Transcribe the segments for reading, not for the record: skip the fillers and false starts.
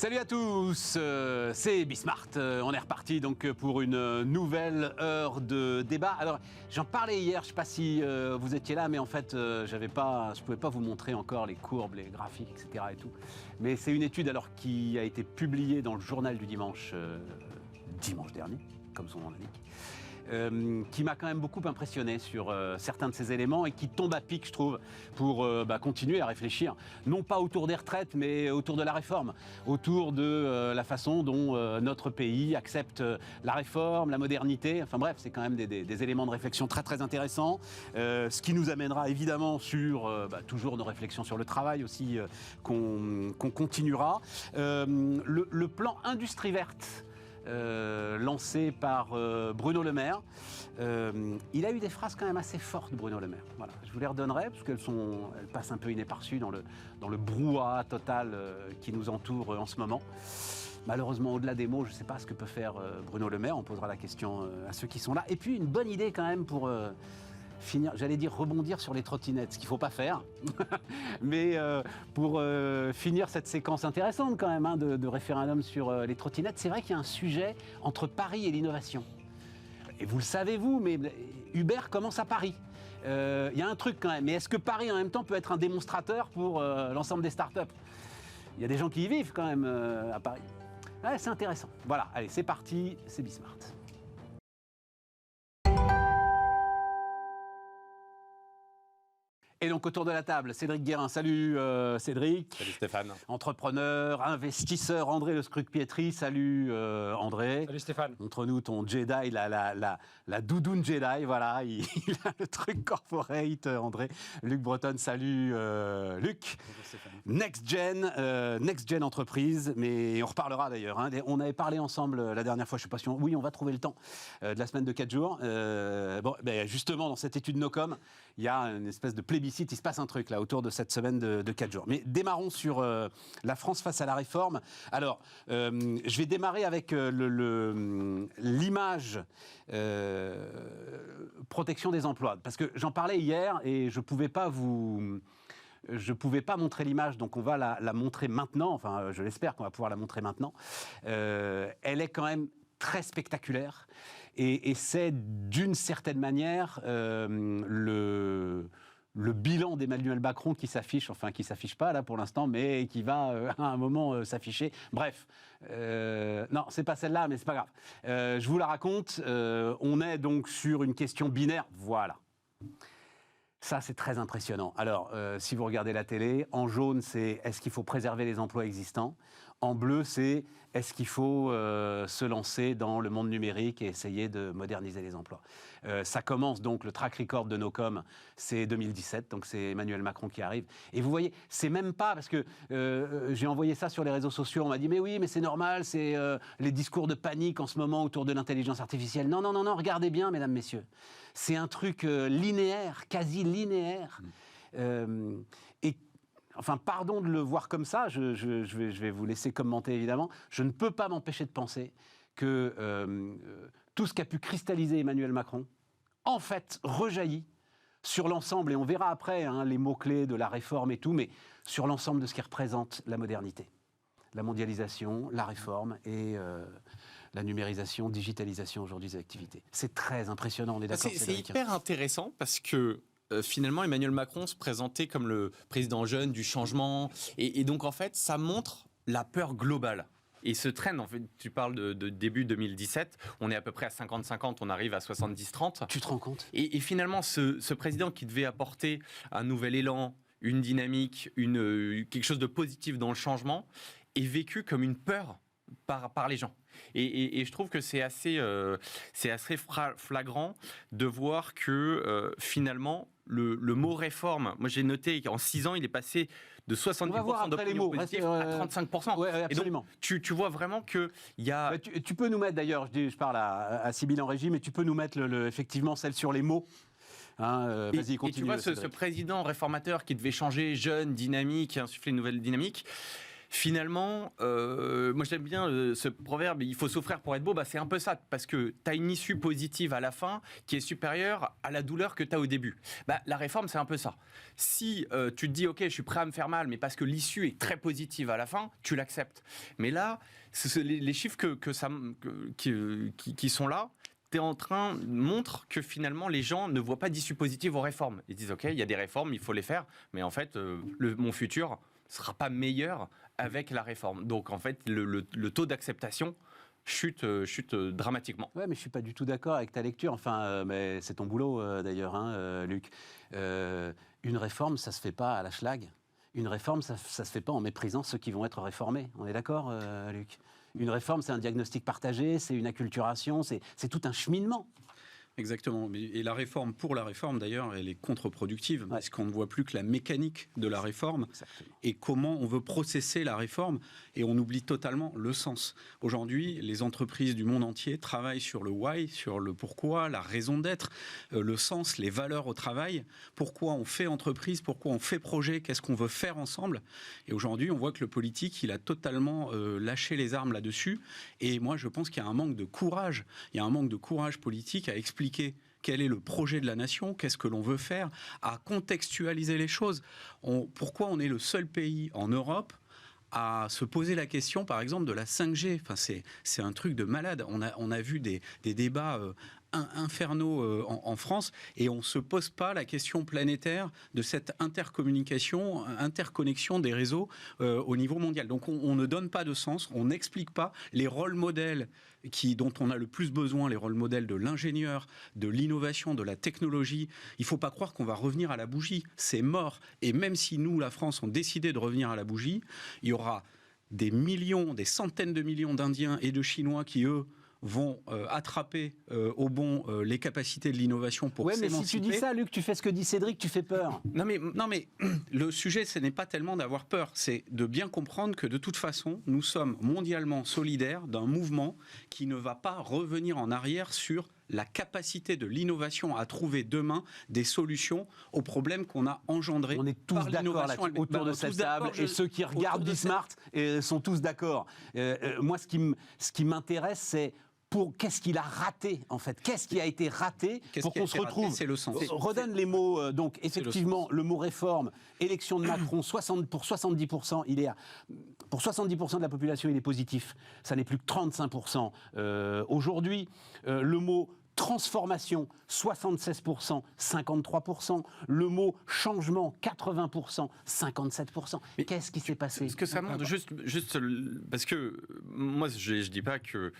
Salut à tous, c'est Bismart. On est reparti donc pour une nouvelle heure de débat. Alors j'en parlais hier, je ne sais pas si vous étiez là, mais en fait je ne pouvais pas vous montrer encore les courbes, les graphiques, etc. et tout. Mais c'est une étude alors qui a été publiée dans le journal du dimanche dernier, comme son nom l'indique. Qui m'a quand même beaucoup impressionné sur certains de ces éléments et qui tombe à pic, je trouve, pour continuer à réfléchir, non pas autour des retraites, mais autour de la réforme, autour de la façon dont notre pays accepte la réforme, la modernité, enfin bref, c'est quand même des éléments de réflexion très très intéressants, ce qui nous amènera évidemment sur toujours nos réflexions sur le travail aussi, qu'on continuera. Le plan Industrie verte, lancé par Bruno Le Maire. Il a eu des phrases quand même assez fortes, Bruno Le Maire. Voilà. Je vous les redonnerai parce qu'elles passent un peu inaperçues dans le brouhaha total qui nous entoure en ce moment. Malheureusement, au-delà des mots, je ne sais pas ce que peut faire Bruno Le Maire. On posera la question à ceux qui sont là. Et puis, une bonne idée quand même pour finir, j'allais dire rebondir sur les trottinettes, ce qu'il ne faut pas faire, mais pour finir cette séquence intéressante quand même de référendum sur les trottinettes, c'est vrai qu'il y a un sujet entre Paris et l'innovation. Et vous le savez vous, mais Uber commence à Paris. Il y a un truc quand même, mais est-ce que Paris en même temps peut être un démonstrateur pour l'ensemble des startups? Il y a des gens qui y vivent quand même à Paris. Ouais, c'est intéressant. Voilà, allez, c'est parti, c'est Bismart. Et donc autour de la table, Cédric Guérin. Salut Cédric. Salut Stéphane. Entrepreneur, investisseur, André Le Scruc-Pietri. Salut André. Salut Stéphane. Montre-nous ton Jedi, la doudoune Jedi, voilà, il a le truc corporate, André. Luc Breton, salut Luc. Bonjour Stéphane. Next Gen Entreprise, mais on reparlera d'ailleurs. Hein. On avait parlé ensemble la dernière fois, je ne sais pas si oui, on va trouver le temps, de la semaine de 4 jours. Justement, dans cette étude Nocom, il y a une espèce de plébiscite, il se passe un truc là autour de cette semaine de 4 jours. Mais démarrons sur la France face à la réforme. Alors, je vais démarrer avec l'image protection des emplois. Parce que j'en parlais hier et je ne pouvais pas montrer l'image, donc on va la montrer maintenant. Enfin, je l'espère qu'on va pouvoir la montrer maintenant. Elle est quand même très spectaculaire. Et c'est d'une certaine manière le bilan d'Emmanuel Macron qui s'affiche, enfin qui ne s'affiche pas là pour l'instant, mais qui va à un moment s'afficher. Bref, non, c'est pas celle-là, mais c'est pas grave. Je vous la raconte. On est donc sur une question binaire. Voilà. Ça, c'est très impressionnant. Alors, si vous regardez la télé, en jaune, c'est est-ce qu'il faut préserver les emplois existants ? En bleu, c'est est-ce qu'il faut se lancer dans le monde numérique et essayer de moderniser les emplois. Ça commence donc, le track record de Nocom, c'est 2017, donc c'est Emmanuel Macron qui arrive. Et vous voyez, c'est même pas, parce que j'ai envoyé ça sur les réseaux sociaux, on m'a dit mais oui, mais c'est normal, c'est les discours de panique en ce moment autour de l'intelligence artificielle. Non, regardez bien, mesdames, messieurs. C'est un truc linéaire, quasi linéaire. Et enfin, pardon de le voir comme ça, je vais vous laisser commenter évidemment. Je ne peux pas m'empêcher de penser que tout ce qu'a pu cristalliser Emmanuel Macron, en fait, rejaillit sur l'ensemble, et on verra après les mots-clés de la réforme et tout, mais sur l'ensemble de ce qui représente la modernité. La mondialisation, la réforme et la numérisation, digitalisation aujourd'hui des activités. C'est très impressionnant, on est d'accord. C'est hyper intéressant parce que finalement, Emmanuel Macron se présentait comme le président jeune du changement. Et donc, en fait, ça montre la peur globale. Et ce trend, en fait, tu parles de début 2017, on est à peu près à 50-50, on arrive à 70-30. Tu te rends compte ? Et finalement, ce président qui devait apporter un nouvel élan, une dynamique, quelque chose de positif dans le changement, est vécu comme une peur par les gens. Et je trouve que c'est assez flagrant de voir que finalement, le mot réforme, moi j'ai noté qu'en 6 ans, il est passé de 70% d'opinion positive à 35%. Ouais, absolument. Et donc, tu vois vraiment qu'il y a... Tu peux nous mettre, d'ailleurs, je parle à Sybille en régie, mais tu peux nous mettre effectivement celle sur les mots. Vas-y, continue. Et tu vois, ce président réformateur qui devait changer, jeune, dynamique, insuffler une nouvelle dynamique, Finalement, moi j'aime bien ce proverbe, il faut souffrir pour être beau, c'est un peu ça, parce que tu as une issue positive à la fin qui est supérieure à la douleur que tu as au début. La réforme, c'est un peu ça. Si tu te dis, ok, je suis prêt à me faire mal, mais parce que l'issue est très positive à la fin, tu l'acceptes. Mais là, les chiffres qui sont là, montre que finalement les gens ne voient pas d'issue positive aux réformes. Ils disent, ok, il y a des réformes, il faut les faire, mais en fait, mon futur sera pas meilleur avec la réforme. Donc en fait, le taux d'acceptation chute dramatiquement. Ouais, mais je suis pas du tout d'accord avec ta lecture. Enfin, mais c'est ton boulot d'ailleurs, Luc. Une réforme, ça se fait pas à la schlag. Une réforme, ça se fait pas en méprisant ceux qui vont être réformés. On est d'accord, Luc? Une réforme, c'est un diagnostic partagé, c'est une acculturation, c'est tout un cheminement. Exactement. Et la réforme, pour la réforme d'ailleurs, elle est contre-productive, parce qu'on ne voit plus que la mécanique de la réforme. Exactement. Et comment on veut processer la réforme, et on oublie totalement le sens. Aujourd'hui, les entreprises du monde entier travaillent sur le why, sur le pourquoi, la raison d'être, le sens, les valeurs au travail, pourquoi on fait entreprise, pourquoi on fait projet, qu'est-ce qu'on veut faire ensemble. Et aujourd'hui, on voit que le politique, il a totalement lâché les armes là-dessus. Et moi, je pense qu'il y a un manque de courage. Il y a un manque de courage politique à expliquer quel est le projet de la nation, qu'est-ce que l'on veut faire, à contextualiser les choses. Pourquoi on est le seul pays en Europe à se poser la question, par exemple, de la 5G. Enfin, c'est un truc de malade. On a vu des débats infernaux en France, et on ne se pose pas la question planétaire de cette interconnexion des réseaux au niveau mondial. Donc on ne donne pas de sens, on n'explique pas les rôles modèles dont on a le plus besoin, les rôles modèles de l'ingénieur, de l'innovation, de la technologie. Il ne faut pas croire qu'on va revenir à la bougie, c'est mort. Et même si nous, la France, on décidé de revenir à la bougie, il y aura des millions, des centaines de millions d'Indiens et de Chinois qui, eux, vont attraper au bon les capacités de l'innovation pour s'émanciper. Mais si tu dis ça, Luc, tu fais ce que dit Cédric, tu fais peur. Non mais le sujet, ce n'est pas tellement d'avoir peur, c'est de bien comprendre que de toute façon, nous sommes mondialement solidaires d'un mouvement qui ne va pas revenir en arrière sur la capacité de l'innovation à trouver demain des solutions aux problèmes qu'on a engendrés. On est tous d'accord autour de cette table, et ceux qui regardent Bismart sont tous d'accord. Moi, ce qui m'intéresse, c'est qu'est-ce qu'il a raté, en fait? Qu'est-ce qui a été raté pour qu'on se retrouve? C'est le sens. Redonne les mots. Donc, effectivement, le mot réforme, élection de Macron, pour 70%, pour 70% de la population, il est positif. Ça n'est plus que 35% aujourd'hui. Le mot transformation, 76%, 53%. Le mot changement, 80%, 57%. Mais qu'est-ce qui s'est passé? Ce que ça montre, juste parce que moi, je dis pas que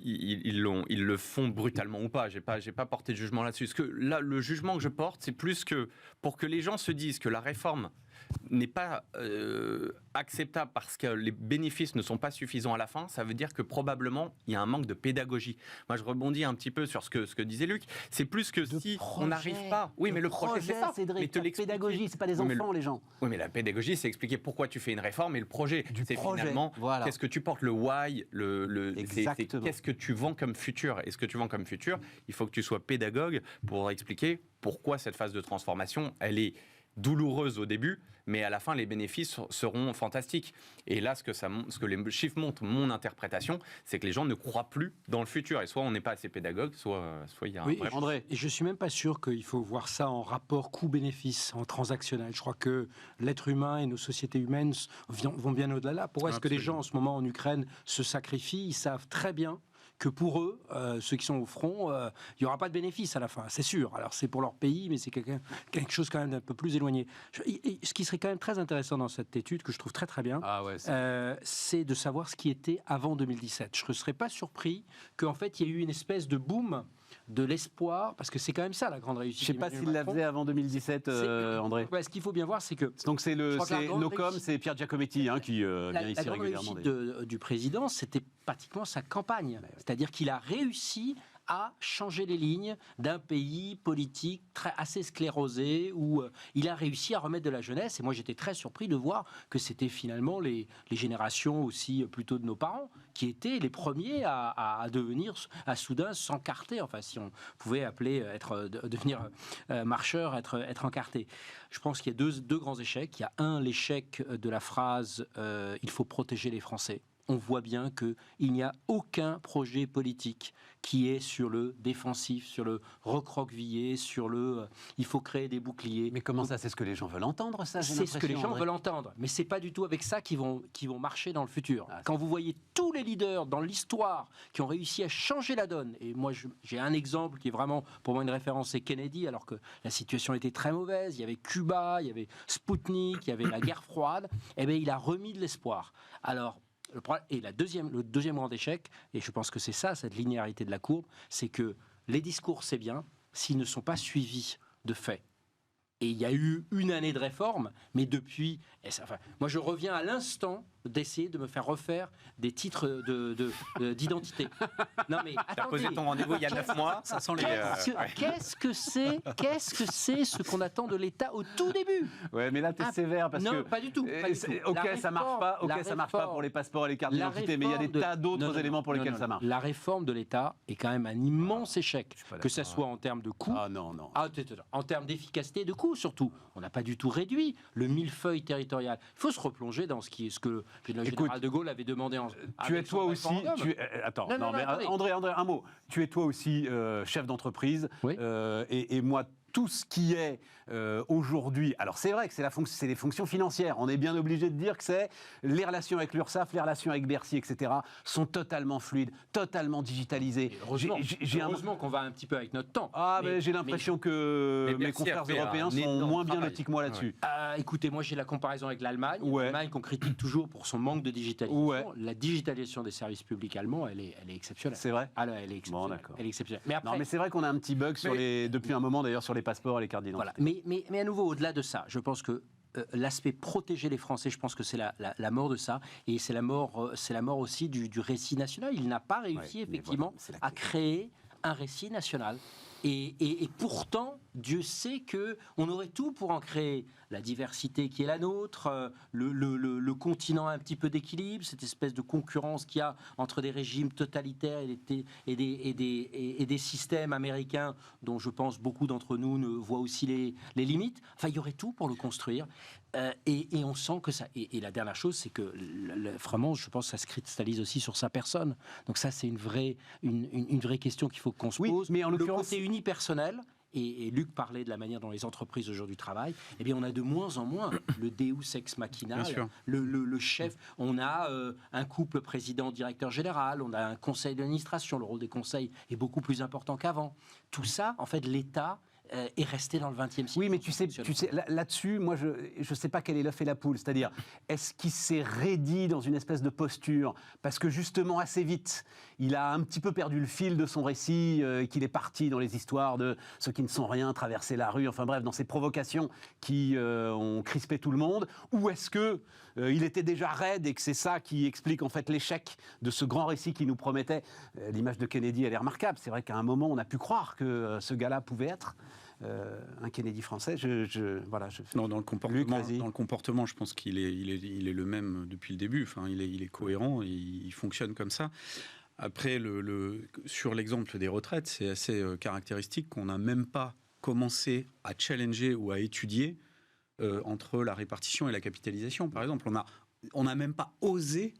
ils le font brutalement ou pas. J'ai pas porté de jugement là-dessus. Parce que là, le jugement que je porte, c'est plus que pour que les gens se disent que la réforme n'est pas acceptable parce que les bénéfices ne sont pas suffisants à la fin, ça veut dire que probablement il y a un manque de pédagogie. Moi, je rebondis un petit peu sur ce que disait Luc. C'est plus que si on n'arrive pas. Oui, mais le projet, c'est ça. Cédric, la pédagogie, c'est pas des enfants, les gens. Oui, mais la pédagogie, c'est expliquer pourquoi tu fais une réforme, et le projet, c'est finalement qu'est-ce que tu portes, le why, qu'est-ce que tu vends comme futur. Et ce que tu vends comme futur, il faut que tu sois pédagogue pour expliquer pourquoi cette phase de transformation, elle est douloureuse au début, mais à la fin, les bénéfices seront fantastiques. Et là, ce que les chiffres montrent, mon interprétation, c'est que les gens ne croient plus dans le futur. Et soit on n'est pas assez pédagogue, soit il y a un vrai... André. Et je ne suis même pas sûr qu'il faut voir ça en rapport coût-bénéfice, en transactionnel. Je crois que l'être humain et nos sociétés humaines vont bien au-delà de là. Pourquoi est-ce que les gens, en ce moment, en Ukraine, se sacrifient? Ils savent très bien que pour eux, ceux qui sont au front, il n'y aura pas de bénéfice à la fin, c'est sûr. Alors c'est pour leur pays, mais c'est quelque chose quand même d'un peu plus éloigné. Ce qui serait quand même très intéressant dans cette étude, que je trouve très très bien, c'est de savoir ce qui était avant 2017. Je ne serais pas surpris qu'en fait il y ait eu une espèce de boom de l'espoir, parce que c'est quand même ça la grande réussite. Je ne sais pas s'il la faisait avant 2017, André. Ce qu'il faut bien voir, c'est que... Donc c'est Nocom, c'est Pierre Giacometti qui vient ici régulièrement. La grande réussite du président, c'était pratiquement sa campagne. C'est-à-dire qu'il a réussi a changé les lignes d'un pays politique assez sclérosé où il a réussi à remettre de la jeunesse. Et moi, j'étais très surpris de voir que c'était finalement les générations aussi plutôt de nos parents qui étaient les premiers à devenir, à soudain s'encarter. Enfin, si on pouvait appeler devenir marcheur, être encarté. Je pense qu'il y a deux grands échecs. Il y a l'échec de la phrase il faut protéger les Français. On voit bien qu'il n'y a aucun projet politique qui est sur le défensif, sur le recroquevillé, sur le il faut créer des boucliers. Mais comment ça, c'est ce que les gens veulent entendre, ça? C'est ce que les gens veulent entendre, mais c'est pas du tout avec ça qu'ils vont marcher dans le futur. Quand vous voyez tous les leaders dans l'histoire qui ont réussi à changer la donne, et moi j'ai un exemple qui est vraiment pour moi une référence, c'est Kennedy, alors que la situation était très mauvaise, il y avait Cuba, il y avait Spoutnik, il y avait la guerre froide, et bien il a remis de l'espoir. Alors, et le deuxième grand échec, et je pense que c'est ça, cette linéarité de la courbe, c'est que les discours, c'est bien, s'ils ne sont pas suivis de faits. Et il y a eu une année de réforme, mais depuis... moi, je reviens à l'instant d'essayer de me faire refaire des titres d'identité. Non, mais attendez. T'as posé ton rendez-vous il y a 9 mois. Ça sent les... Qu'est-ce que c'est ce qu'on attend de l'État au tout début? Ouais, mais là, t'es sévère parce que... Non, pas du tout. Ça marche pas pour les passeports et les cartes d'identité, mais il y a des tas d'autres éléments pour lesquels ça marche. La réforme de l'État est quand même un immense échec, que ce soit en termes de coûts, en termes d'efficacité de coûts surtout. On n'a pas du tout réduit le millefeuille territorial. Il faut se replonger dans ce que le général de Gaulle avait demandé. Tu es toi aussi... Attends, André, un mot. Tu es toi aussi chef d'entreprise, oui. Et moi, tout ce qui est aujourd'hui... Alors, c'est vrai que c'est les fonctions financières. On est bien obligé de dire que c'est les relations avec l'URSSAF, les relations avec Bercy, etc., sont totalement fluides, totalement digitalisées. Heureusement qu'on va un petit peu avec notre temps. J'ai l'impression que mes confrères européens sont moins bien lotis que moi là-dessus. Écoutez, moi, j'ai la comparaison avec l'Allemagne. L'Allemagne qu'on critique toujours pour son manque de digitalisation. Ouais. La digitalisation des services publics allemands, elle est exceptionnelle. C'est vrai? Elle est exceptionnelle. Bon, d'accord. Elle est exceptionnelle. Mais après, non, mais c'est vrai qu'on a un petit bug depuis un moment, d'ailleurs, sur les passeports et les cartes d'identité. Voilà. Mais à nouveau, au-delà de ça, je pense que l'aspect protéger les Français, je pense que c'est la mort de ça, et c'est la mort aussi du récit national. Il n'a pas réussi effectivement à créer un récit national. Et pourtant, Dieu sait qu'on aurait tout pour en créer. La diversité qui est la nôtre, le continent un petit peu d'équilibre, cette espèce de concurrence qu'il y a entre des régimes totalitaires et des systèmes américains dont je pense beaucoup d'entre nous ne voient aussi les limites. Enfin, il y aurait tout pour le construire. Et on sent que ça... Et la dernière chose, c'est que vraiment, je pense que ça se cristallise aussi sur sa personne. Donc ça, c'est une vraie question qu'il faut qu'on se pose. Mais en le côté unipersonnel, et Luc parlait de la manière dont les entreprises aujourd'hui travaillent, eh bien on a de moins en moins le Deus ex machina, le chef. On a un couple président-directeur général, on a un conseil d'administration, le rôle des conseils est beaucoup plus important qu'avant. Tout ça, en fait, l'État est resté dans le XXe siècle. Oui, mais tu sais là-dessus, moi, je ne sais pas quel est l'œuf et la poule. C'est-à-dire, est-ce qu'il s'est raidi dans une espèce de posture parce que justement, assez vite, il a un petit peu perdu le fil de son récit, qu'il est parti dans les histoires de ceux qui ne sont rien, traverser la rue, enfin bref, dans ces provocations qui ont crispé tout le monde, ou est-ce que il était déjà raide et que c'est ça qui explique en fait l'échec de ce grand récit qui nous promettait. L'image de Kennedy, elle est remarquable. C'est vrai qu'à un moment, on a pu croire que ce gars-là pouvait être un Kennedy français. Non, dans le comportement, je pense qu'il est le même depuis le début. Enfin, il est cohérent, il fonctionne comme ça. Après, sur l'exemple des retraites, c'est assez caractéristique qu'on n'a même pas commencé à challenger ou à étudier entre la répartition et la capitalisation. Par exemple, on n'a même pas osé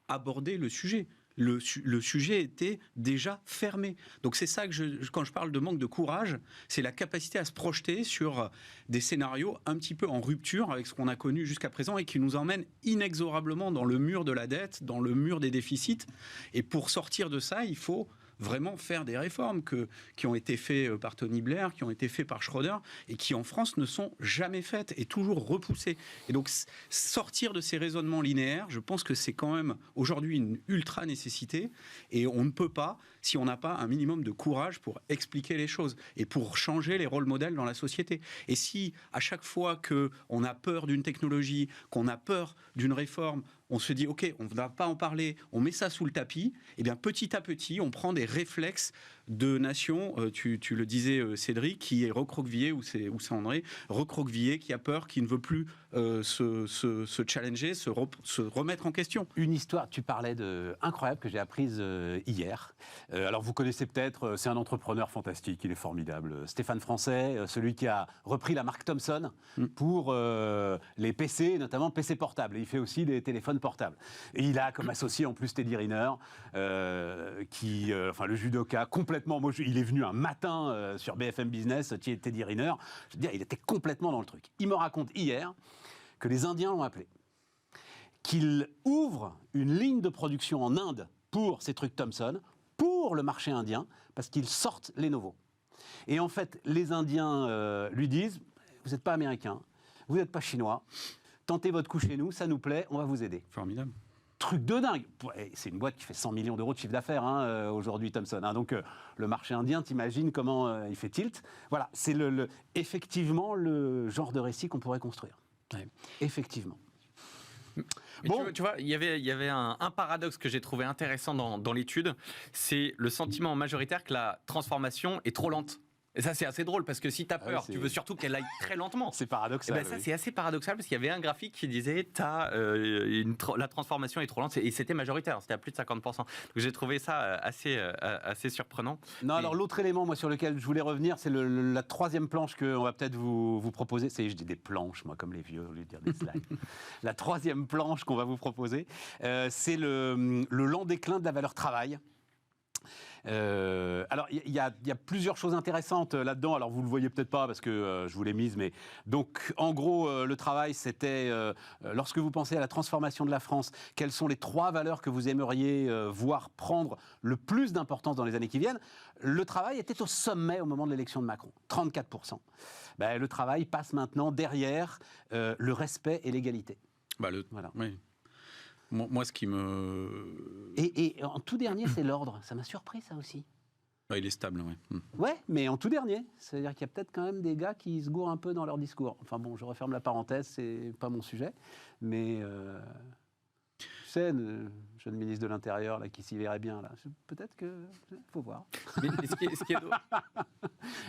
aborder le sujet. Le sujet était déjà fermé. Donc c'est ça que quand je parle de manque de courage, c'est la capacité à se projeter sur des scénarios un petit peu en rupture avec ce qu'on a connu jusqu'à présent et qui nous emmènent inexorablement dans le mur de la dette, dans le mur des déficits. Et pour sortir de ça, il faut vraiment faire des réformes qui ont été faites par Tony Blair, qui ont été faites par Schröder et qui en France ne sont jamais faites et toujours repoussées. Et donc sortir de ces raisonnements linéaires, je pense que c'est quand même aujourd'hui une ultra nécessité et on ne peut pas si on n'a pas un minimum de courage pour expliquer les choses et pour changer les rôles modèles dans la société. Et si à chaque fois qu'on a peur d'une technologie, qu'on a peur d'une réforme, on se dit, OK, on ne va pas en parler, on met ça sous le tapis, et bien petit à petit, on prend des réflexes de nations, tu le disais Cédric, qui est recroquevillé, ou c'est André, recroquevillé, qui a peur, qui ne veut plus se challenger, se remettre en question. Une histoire, tu parlais incroyable que j'ai apprise hier. Alors vous connaissez peut-être, c'est un entrepreneur fantastique, il est formidable. Stéphane Francet, celui qui a repris la marque Thomson pour les PC, notamment PC portables. Et il fait aussi des téléphones portables. Et il a comme associé en plus Teddy Riner, le judoka complètement. Moi, il est venu un matin sur BFM Business, Teddy Riner. Je veux dire, il était complètement dans le truc. Il me raconte hier que les Indiens l'ont appelé, qu'il ouvre une ligne de production en Inde pour ces trucs Thomson, pour le marché indien, parce qu'ils sortent Lenovo. Et en fait, les Indiens lui disent, vous n'êtes pas américain, vous n'êtes pas chinois, tentez votre coup chez nous, ça nous plaît, on va vous aider. Formidable. Truc de dingue. C'est une boîte qui fait 100 millions d'euros de chiffre d'affaires aujourd'hui, Thomson. Donc le marché indien, t'imagines comment il fait tilt. Voilà, c'est effectivement le genre de récit qu'on pourrait construire. Ouais. Effectivement. Bon. Tu vois, il y avait un paradoxe que j'ai trouvé intéressant dans l'étude, c'est le sentiment majoritaire que la transformation est trop lente. Et ça, c'est assez drôle, parce que si tu as peur, tu veux surtout qu'elle aille très lentement. C'est paradoxal. Ça, c'est assez paradoxal, parce qu'il y avait un graphique qui disait la transformation est trop lente, et c'était majoritaire, c'était à plus de 50%. Donc j'ai trouvé ça assez surprenant. Non, alors l'autre élément, moi, sur lequel je voulais revenir, c'est la troisième planche qu'on va peut-être vous proposer. Je dis des planches, moi, comme les vieux, au lieu de dire des slides. La troisième planche qu'on va vous proposer, c'est le lent déclin de la valeur travail. Alors, il y a plusieurs choses intéressantes là-dedans. Alors, vous le voyez peut-être pas parce que je vous l'ai mise, mais donc, en gros, le travail, c'était lorsque vous pensez à la transformation de la France, quelles sont les 3 valeurs que vous aimeriez voir prendre le plus d'importance dans les années qui viennent? Le travail était au sommet au moment de l'élection de Macron, 34%. Ben, le travail passe maintenant derrière le respect et l'égalité. Voilà. Oui. Moi, ce qui me... Et en tout dernier, c'est l'ordre. Ça m'a surpris, ça aussi. Il est stable, oui. Ouais, mais en tout dernier. C'est-à-dire qu'il y a peut-être quand même des gars qui se gourent un peu dans leur discours. Enfin bon, je referme la parenthèse, c'est pas mon sujet. Mais, tu sais, le jeune ministre de l'Intérieur, là, qui s'y verrait bien, là, peut-être que... faut voir. Mais ce qui est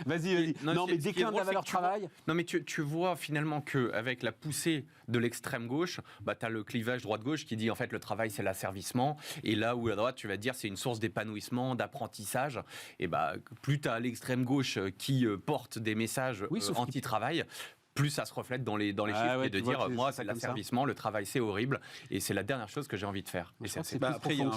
Vas-y. Non, mais déclin de la valeur travail. Non, mais tu vois finalement qu'avec la poussée de l'extrême gauche, tu as le clivage droite-gauche qui dit en fait le travail c'est l'asservissement, et là où à droite tu vas dire c'est une source d'épanouissement, d'apprentissage, et plus tu as l'extrême gauche qui porte des messages anti-travail, plus ça se reflète dans les chiffres, et de dire moi c'est l'asservissement, le travail c'est horrible, et c'est la dernière chose que j'ai envie de faire. Et après il y a un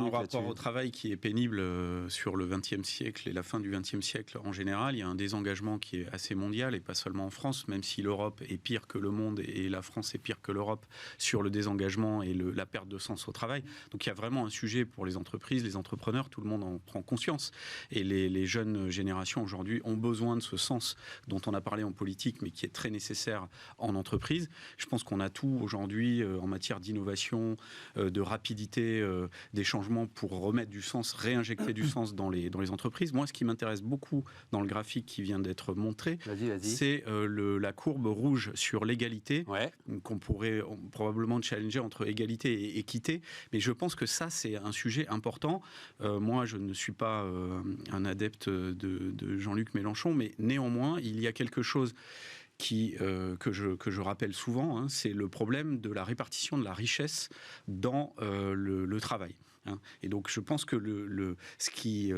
rapport au travail qui est pénible sur le XXe siècle et la fin du XXe siècle en général. Il y a un désengagement qui est assez mondial, et pas seulement en France, même si l'Europe est pire que le monde et la France est pire que l'Europe sur le désengagement et la perte de sens au travail. Donc il y a vraiment un sujet pour les entreprises, les entrepreneurs, tout le monde en prend conscience, et les jeunes générations aujourd'hui ont besoin de ce sens dont on a parlé en politique, mais qui est très nécessaire en entreprise. Je pense qu'on a tout aujourd'hui en matière d'innovation, de rapidité des changements pour remettre du sens, réinjecter du sens dans les entreprises. Moi, ce qui m'intéresse beaucoup dans le graphique qui vient d'être montré, c'est la courbe rouge sur l'égalité, qu'on pourrait probablement challenger entre égalité et équité. Mais je pense que ça, c'est un sujet important. Moi, je ne suis pas un adepte de Jean-Luc Mélenchon, mais néanmoins, il y a quelque chose que je rappelle souvent, c'est le problème de la répartition de la richesse dans le travail. Et donc je pense que ce qui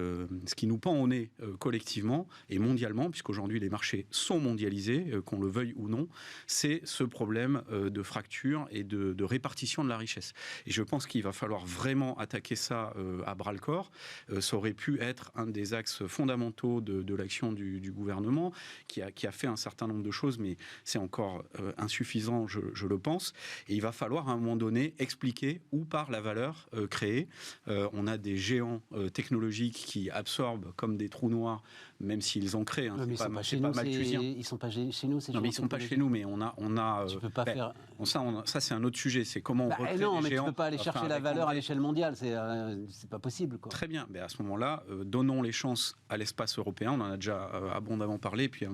nous pend au nez collectivement et mondialement, puisqu'aujourd'hui les marchés sont mondialisés, qu'on le veuille ou non, c'est ce problème de fracture et de répartition de la richesse. Et je pense qu'il va falloir vraiment attaquer ça à bras-le-corps. Ça aurait pu être un des axes fondamentaux de l'action du gouvernement, qui a fait un certain nombre de choses, mais c'est encore insuffisant, je le pense. Et il va falloir à un moment donné expliquer où part la valeur créée. On a des géants technologiques qui absorbent comme des trous noirs, même s'ils en créent. Ils sont pas chez nous. Ils sont pas chez nous. Non, mais ils sont pas chez nous. Mais on a. Tu peux pas faire. Ça, c'est un autre sujet. C'est comment on recrée non, des mais géants. Tu peux pas aller chercher la valeur à l'échelle mondiale. C'est pas possible, quoi. Très bien. Mais à ce moment-là, donnons les chances à l'espace européen. On en a déjà abondamment parlé. Puis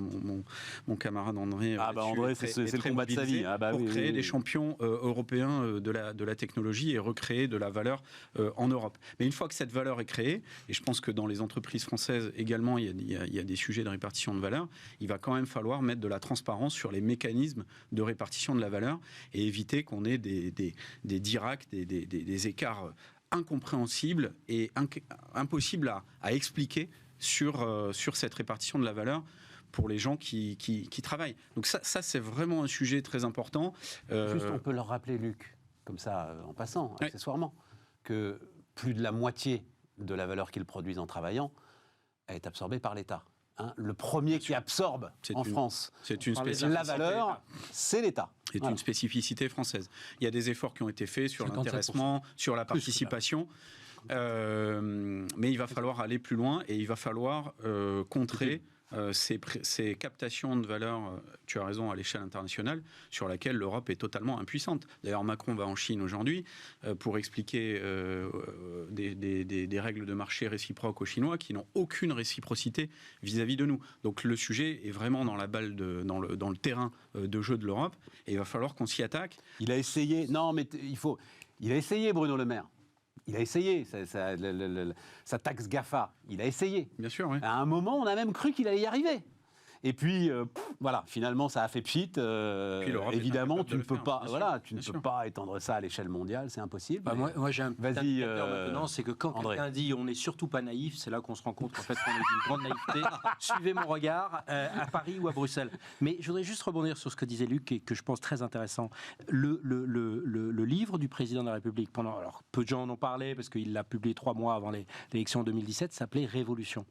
mon camarade André. André, c'est le combat de sa vie. Pour créer des champions européens de la technologie et recréer de la valeur en Europe. Mais une fois que cette valeur est créée, et je pense que dans les entreprises françaises également, il y a des sujets de répartition de valeur, il va quand même falloir mettre de la transparence sur les mécanismes de répartition de la valeur et éviter qu'on ait des diracs, des écarts incompréhensibles et impossibles à expliquer sur cette répartition de la valeur pour les gens qui travaillent. Donc ça c'est vraiment un sujet très important. Juste, on peut leur rappeler, Luc, comme ça, en passant, accessoirement, que plus de la moitié de la valeur qu'ils produisent en travaillant est absorbée par l'État. Le premier qui absorbe en France la valeur, c'est l'État. C'est une spécificité française. Il y a des efforts qui ont été faits sur l'intéressement, sur la participation. Mais il va falloir aller plus loin et il va falloir contrer ces captations de valeur, tu as raison, à l'échelle internationale, sur laquelle l'Europe est totalement impuissante. D'ailleurs, Macron va en Chine aujourd'hui pour expliquer des règles de marché réciproques aux Chinois qui n'ont aucune réciprocité vis-à-vis de nous. Donc le sujet est vraiment dans la balle, dans le terrain de jeu de l'Europe et il va falloir qu'on s'y attaque. Il a essayé, il a essayé, Bruno Le Maire. Il a essayé, sa taxe GAFA, il a essayé. Bien sûr, oui. À un moment, on a même cru qu'il allait y arriver. Et puis, voilà, finalement, ça a fait pchit. Évidemment, tu ne peux pas, pas étendre ça à l'échelle mondiale, c'est impossible. Moi, j'ai un indicateur maintenant, c'est que quand quelqu'un dit on n'est surtout pas naïf, c'est là qu'on se rend compte qu'en fait, on est d'une grande naïveté. Suivez mon regard à Paris ou à Bruxelles. Mais je voudrais juste rebondir sur ce que disait Luc et que je pense très intéressant. Le livre du président de la République, alors peu de gens en ont parlé parce qu'il l'a publié 3 mois avant l'élection 2017, s'appelait Révolution.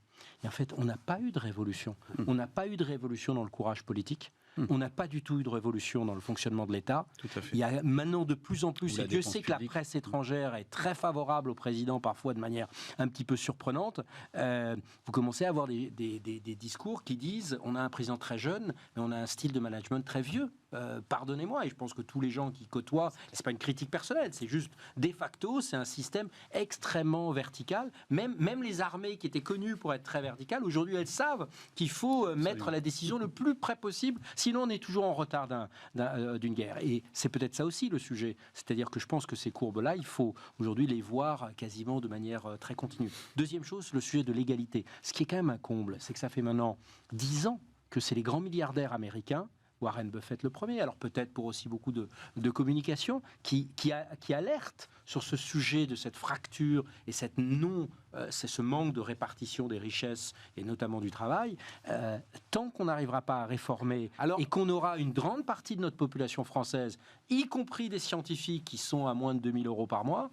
Et en fait, on n'a pas eu de révolution. On n'a pas eu de révolution dans le courage politique. On n'a pas du tout eu de révolution dans le fonctionnement de l'État. Tout à fait. Il y a maintenant de plus en plus, et Dieu sait que la presse étrangère est très favorable au président, parfois de manière un petit peu surprenante, vous commencez à avoir des discours qui disent on a un président très jeune, mais on a un style de management très vieux. Pardonnez-moi, et je pense que tous les gens qui côtoient, c'est pas une critique personnelle, c'est juste de facto, c'est un système extrêmement vertical. Même les armées qui étaient connues pour être très verticales, aujourd'hui elles savent qu'il faut mettre la décision le plus près possible, sinon on est toujours en retard d'une guerre. Et c'est peut-être ça aussi le sujet, c'est-à-dire que je pense que ces courbes-là, il faut aujourd'hui les voir quasiment de manière très continue. Deuxième chose, le sujet de l'égalité. Ce qui est quand même un comble, c'est que ça fait maintenant 10 ans que c'est les grands milliardaires américains, Warren Buffett le premier, alors peut-être pour aussi beaucoup de communication, qui alerte sur ce sujet de cette fracture et c'est ce manque de répartition des richesses et notamment du travail. Tant qu'on n'arrivera pas à réformer et qu'on aura une grande partie de notre population française, y compris des scientifiques qui sont à moins de 2 000 € par mois.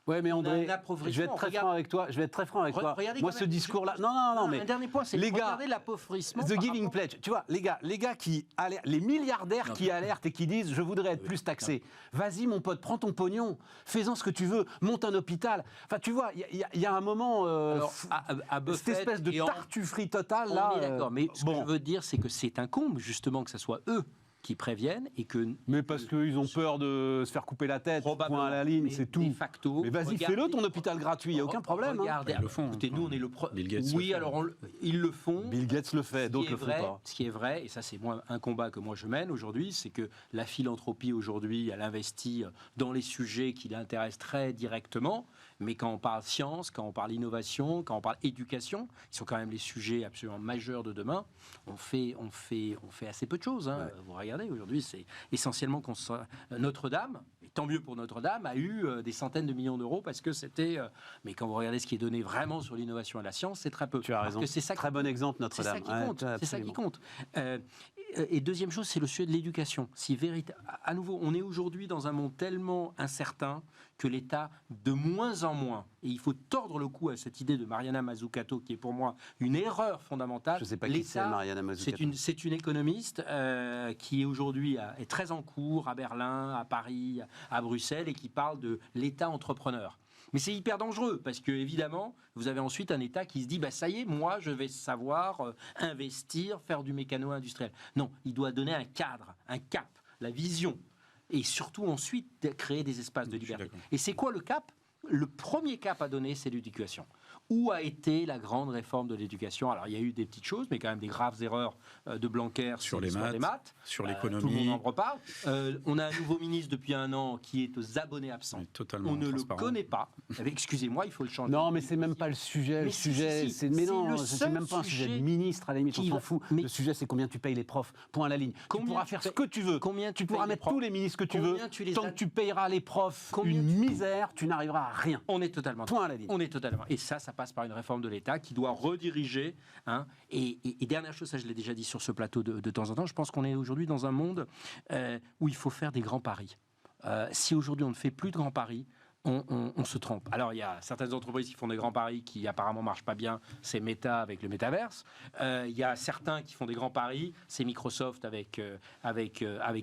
Ouais, mais André, je vais être très franc avec toi. Moi, ce discours-là, non, mais un dernier point, c'est regardez l'appauvrissement. The Giving Pledge. Tu vois, les gars les milliardaires qui alertent et qui disent, je voudrais être plus taxé. Vas-y, mon pote, prends ton pognon, fais-en ce que tu veux, monte un hôpital. Enfin, tu vois, il y a un moment, à cette espèce de tartufferie totale là. On est d'accord, mais ce que je veux dire, c'est que c'est un comble justement que ce soit eux qui préviennent et que... Mais parce qu'ils ont peur de se faire couper la tête, point à la ligne, c'est tout. De facto, mais vas-y, fais-le ton hôpital gratuit, il n'y a aucun problème. Regardez, ils le font. Écoutez, nous on est le Bill Gates oui, alors ils le font. Bill Gates le fait, d'autres le font pas. Ce qui est vrai, et ça c'est un combat que moi je mène aujourd'hui, c'est que la philanthropie aujourd'hui, elle investit dans les sujets qui l'intéressent très directement, mais quand on parle science, quand on parle innovation, quand on parle éducation, qui sont quand même les sujets absolument majeurs de demain, on fait assez peu de choses. Hein. Ouais. Vous regardez, aujourd'hui, c'est essentiellement Notre-Dame, et tant mieux pour Notre-Dame, a eu des centaines de millions d'euros parce que c'était... mais quand vous regardez ce qui est donné vraiment sur l'innovation et la science, c'est très peu. Tu as raison. C'est ça très bon exemple, Notre-Dame. C'est ça qui compte. Et deuxième chose, c'est le sujet de l'éducation. Si à nouveau, on est aujourd'hui dans un monde tellement incertain que l'État, de moins en moins, et il faut tordre le cou à cette idée de Mariana Mazzucato, qui est pour moi une erreur fondamentale. Je ne sais pas qui c'est, Mariana Mazzucato. C'est une économiste qui aujourd'hui est très en cours à Berlin, à Paris, à Bruxelles, et qui parle de l'État entrepreneur. Mais c'est hyper dangereux parce que évidemment, vous avez ensuite un État qui se dit ça y est, moi je vais savoir investir, faire du mécano-industriel. Non, il doit donner un cadre, un cap, la vision et surtout ensuite créer des espaces de liberté. Et c'est quoi le cap ? Le premier cap à donner, c'est l'éducation. Où a été la grande réforme de l'éducation? Alors, il y a eu des petites choses, mais quand même des graves erreurs de Blanquer sur c'est les l'histoire des maths. sur Tout le l'économie. monde en reparle. On a un nouveau ministre depuis un an qui est aux abonnés absents. Totalement On ne le transparent. connaît pas. Excusez-moi, il faut le changer. Non, mais c'est même pas le sujet. Mais Le sujet, si, c'est mais c'est non, le c'est seul même pas un sujet de sujet ministre à la limite, on qui s'en va- fout. mais- Le sujet, c'est combien tu payes les profs. Point à la ligne. Tu Combien pourras tu faire ce payes- que tu veux. Combien Tu pourras payes les mettre profs? tous les ministres que tu veux. Combien tu les Tant as- que tu payeras les profs Combien une tu- misère, tu n'arriveras à rien. On est totalement. Point à la ligne. On est totalement. Et ça passe par une réforme de l'État qui doit rediriger. Et dernière chose, ça je l'ai déjà dit sur ce plateau de temps en temps, je pense qu'on est aujourd'hui dans un monde où il faut faire des grands paris. Si aujourd'hui on ne fait plus de grands paris, on se trompe. Alors il y a certaines entreprises qui font des grands paris qui apparemment marchent pas bien, c'est Meta avec le métaverse. Il y a certains qui font des grands paris, c'est Microsoft avec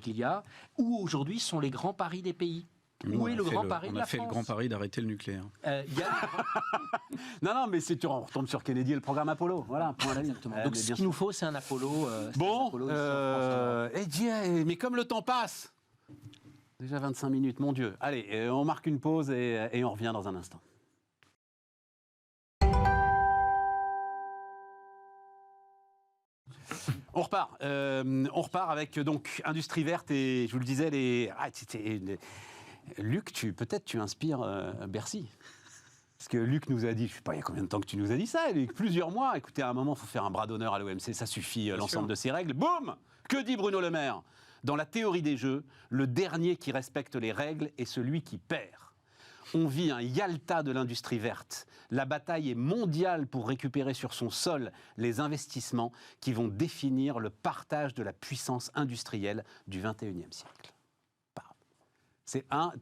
l'IA. Où aujourd'hui sont les grands paris des pays? Où est le grand pari de On la a fait le France? grand pari d'arrêter le nucléaire. Il y a Non, mais c'est on retombe sur Kennedy et le programme Apollo. Voilà, point à la ligne. Exactement. Ouais, Donc mais ce bien qu'il sûr. nous faut, c'est un Apollo. Bon, un Apollo ici en France. mais comme le temps passe, déjà 25 minutes, mon Dieu. Allez, on marque une pause et on revient dans un instant. On repart avec donc industrie verte et je vous le disais Luc, peut-être tu inspires Bercy. Parce que Luc nous a dit, je ne sais pas il y a combien de temps que tu nous as dit ça, Luc, plusieurs mois. Écoutez, à un moment, il faut faire un bras d'honneur à l'OMC, ça suffit, l'ensemble de ces règles. Boum! Que dit Bruno Le Maire? Dans la théorie des jeux, le dernier qui respecte les règles est celui qui perd. On vit un Yalta de l'industrie verte. La bataille est mondiale pour récupérer sur son sol les investissements qui vont définir le partage de la puissance industrielle du XXIe siècle.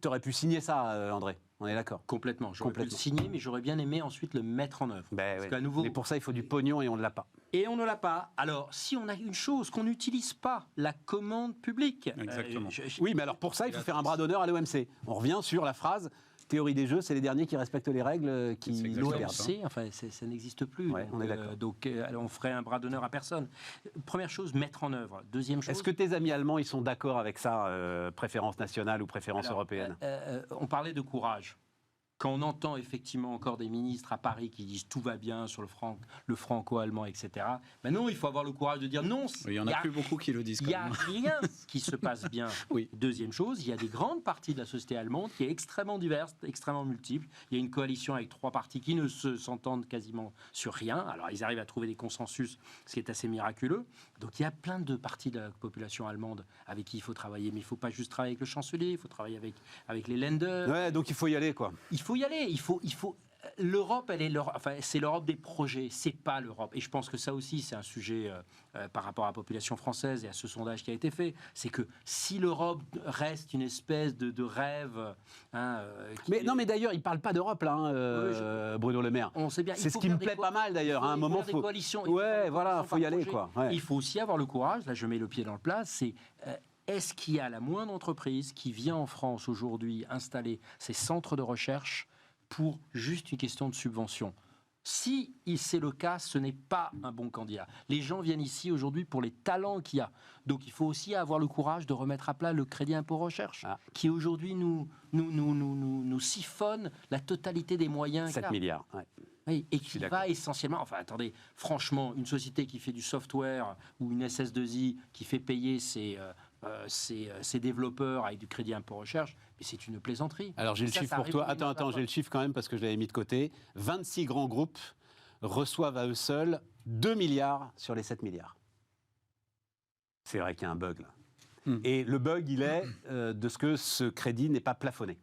Tu aurais pu signer ça, André, on est d'accord? Complètement. J'aurais pu le Complètement. signer, mais j'aurais bien aimé ensuite le mettre en œuvre. Ben, Parce qu'à nouveau- Mais pour ça, il faut du pognon et on ne l'a pas. Et on ne l'a pas. Alors, si on a une chose qu'on n'utilise pas, la commande publique. Exactement. Oui, mais alors pour ça, il faut faire un bras d'honneur à l'OMC. On revient sur la phrase théorie des jeux, c'est les derniers qui respectent les règles qui C'est exactement perdent. ça. L'OMC, enfin, ça n'existe plus. Ouais, on est d'accord. Alors, on ferait un bras d'honneur à personne. Première chose, mettre en œuvre. Deuxième chose. Est-ce que tes amis allemands, ils sont d'accord avec ça, préférence nationale ou préférence Alors, européenne? On parlait de courage. Quand on entend effectivement encore des ministres à Paris qui disent tout va bien sur le franco-allemand, etc. Ben non, il faut avoir le courage de dire non. Il y en a plus beaucoup qui le disent Il quand n'y a même. rien qui se passe bien. Oui. Deuxième chose, il y a des grandes parties de la société allemande qui est extrêmement diverse, extrêmement multiple. Il y a une coalition avec 3 partis qui ne s'entendent quasiment sur rien. Alors, ils arrivent à trouver des consensus, ce qui est assez miraculeux. Donc, il y a plein de parties de la population allemande avec qui il faut travailler. Mais il ne faut pas juste travailler avec le chancelier, il faut travailler avec les Länder. Ouais, donc il faut y aller, quoi. Il faut y aller. L'Europe, c'est l'Europe des projets. C'est pas l'Europe. Et je pense que ça aussi, c'est un sujet par rapport à la population française et à ce sondage qui a été fait. C'est que si l'Europe reste une espèce de rêve, Mais d'ailleurs, il parle pas d'Europe là, Bruno Le Maire. on sait bien. C'est ce qui me plaît pas mal d'ailleurs. À un moment, faut. il faut y aller, quoi. Ouais. Il faut aussi avoir le courage. Là, je mets le pied dans le plat. C'est est-ce qu'il y a la moindre entreprise qui vient en France aujourd'hui installer ses centres de recherche pour juste une question de subvention? Si c'est le cas, ce n'est pas un bon candidat. Les gens viennent ici aujourd'hui pour les talents qu'il y a. Donc il faut aussi avoir le courage de remettre à plat le crédit impôt recherche, qui aujourd'hui nous siphonne la totalité des moyens. 7 milliards. Ouais. Oui, et qui va essentiellement... Enfin, attendez, franchement, une société qui fait du software ou une SS2I qui fait payer ses développeurs avec du crédit impôt recherche, mais c'est une plaisanterie. Alors j'ai le chiffre pour toi. Attends, j'ai le chiffre quand même parce que je l'avais mis de côté. 26 grands groupes reçoivent à eux seuls 2 milliards sur les 7 milliards. C'est vrai qu'il y a un bug là. Et le bug, il est de ce que ce crédit n'est pas plafonné.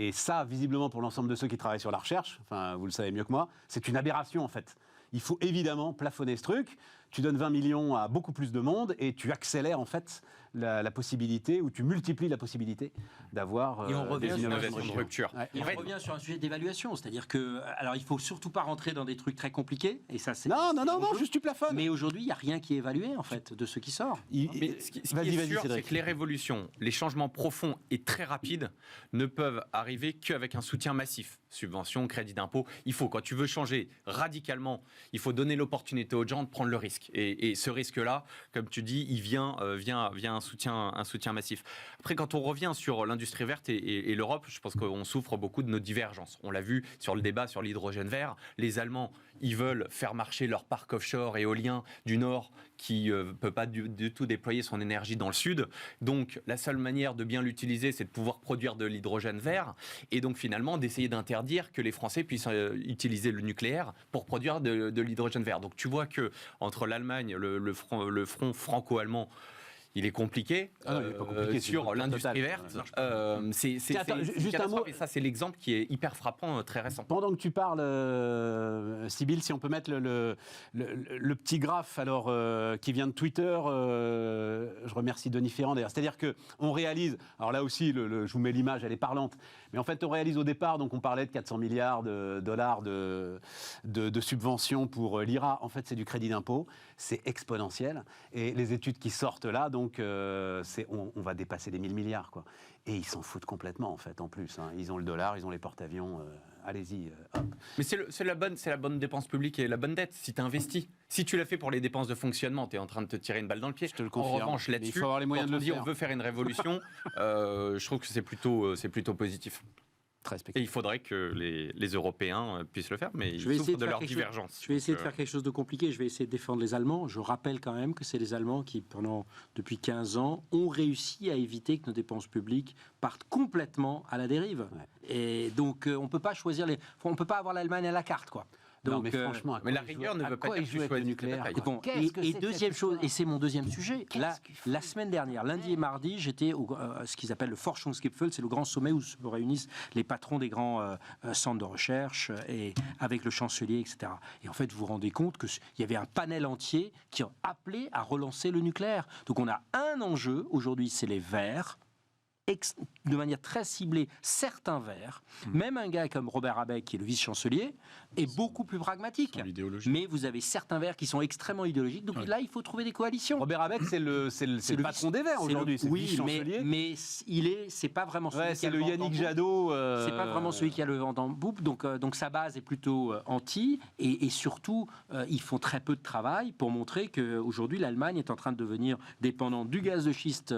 Et ça, visiblement, pour l'ensemble de ceux qui travaillent sur la recherche, enfin, vous le savez mieux que moi, c'est une aberration en fait. Il faut évidemment plafonner ce truc. Tu donnes 20 millions à beaucoup plus de monde et tu accélères en fait la possibilité, ou tu multiplies la possibilité d'avoir des innovations de rupture. Ouais. Et on revient sur un sujet d'évaluation, c'est-à-dire que, alors il faut surtout pas rentrer dans des trucs très compliqués, et ça c'est... Non, juste tu plafonnes. Mais aujourd'hui, il n'y a rien qui est évalué en fait de ce qui sort. Mais ce qui est sûr, c'est que les révolutions, les changements profonds et très rapides ne peuvent arriver qu'avec un soutien massif. Subventions, crédit d'impôt. Il faut, quand tu veux changer radicalement, il faut donner l'opportunité aux gens de prendre le risque. risque. Et ce risque-là, comme tu dis, il vient un soutien massif. Après, quand on revient sur l'industrie verte et l'Europe, je pense qu'on souffre beaucoup de nos divergences. On l'a vu sur le débat sur l'hydrogène vert. Les Allemands, ils veulent faire marcher leur parc offshore éolien du Nord qui ne peut pas du tout déployer son énergie dans le Sud. Donc, la seule manière de bien l'utiliser, c'est de pouvoir produire de l'hydrogène vert. Et donc, finalement, d'essayer d'interdire que les Français puissent utiliser le nucléaire pour produire de l'hydrogène vert. Donc, tu vois que entre l'Allemagne, le front franco-allemand, il est compliqué, sur l'industrie verte. Juste un mot. Et ça, c'est l'exemple qui est hyper frappant, très récent. Pendant que tu parles, Sybille, si on peut mettre le petit graphe alors, qui vient de Twitter, je remercie Denis Ferrand d'ailleurs. C'est-à-dire qu'on réalise, alors là aussi, je vous mets l'image, elle est parlante, mais en fait, on réalise au départ, donc on parlait de 400 milliards de dollars de subventions pour l'IRA. En fait, c'est du crédit d'impôt, c'est exponentiel. Et les études qui sortent là, donc on va dépasser les 1000 milliards, quoi. Et ils s'en foutent complètement, en fait, en plus. Hein. Ils ont le dollar, ils ont les porte-avions, allez-y, hop. Mais c'est la bonne dépense publique et la bonne dette, si tu investis. Si tu l'as fait pour les dépenses de fonctionnement, tu es en train de te tirer une balle dans le pied. Je te le confirme. En revanche, là-dessus, il faut avoir les moyens quand de le faire. on veut faire une révolution, je trouve que c'est plutôt positif. Et il faudrait que les Européens puissent le faire, mais ils souffrent de leur divergence. Je vais essayer de faire quelque chose de compliqué. Je vais essayer de défendre les Allemands. Je rappelle quand même que c'est les Allemands qui, depuis 15 ans, ont réussi à éviter que nos dépenses publiques partent complètement à la dérive. Ouais. Et donc, on ne peut pas choisir on ne peut pas avoir l'Allemagne à la carte, quoi. Donc, non, mais franchement, la rigueur ne veut pas dire jouer avec le nucléaire. Et deuxième chose, et c'est mon deuxième sujet, la semaine dernière, lundi et mardi, j'étais au ce qu'ils appellent le Forschungsgipfel, c'est le grand sommet où se réunissent les patrons des grands centres de recherche et avec le chancelier, etc. Et en fait, vous vous rendez compte qu'il y avait un panel entier qui a appelé à relancer le nucléaire. Donc on a un enjeu, aujourd'hui, c'est les Verts, de manière très ciblée, certains Verts, même un gars comme Robert Habeck, qui est le vice-chancelier, est beaucoup plus pragmatique. Mais vous avez certains Verts qui sont extrêmement idéologiques, donc là, il faut trouver des coalitions. Robert Habeck, c'est le patron des Verts aujourd'hui, c'est le vice-chancelier. Mais c'est pas vraiment celui qui a le Yannick Jadot. C'est pas vraiment celui qui a le vent dans le boupe, donc sa base est plutôt anti, et surtout, ils font très peu de travail pour montrer qu'aujourd'hui, l'Allemagne est en train de devenir dépendante du gaz de schiste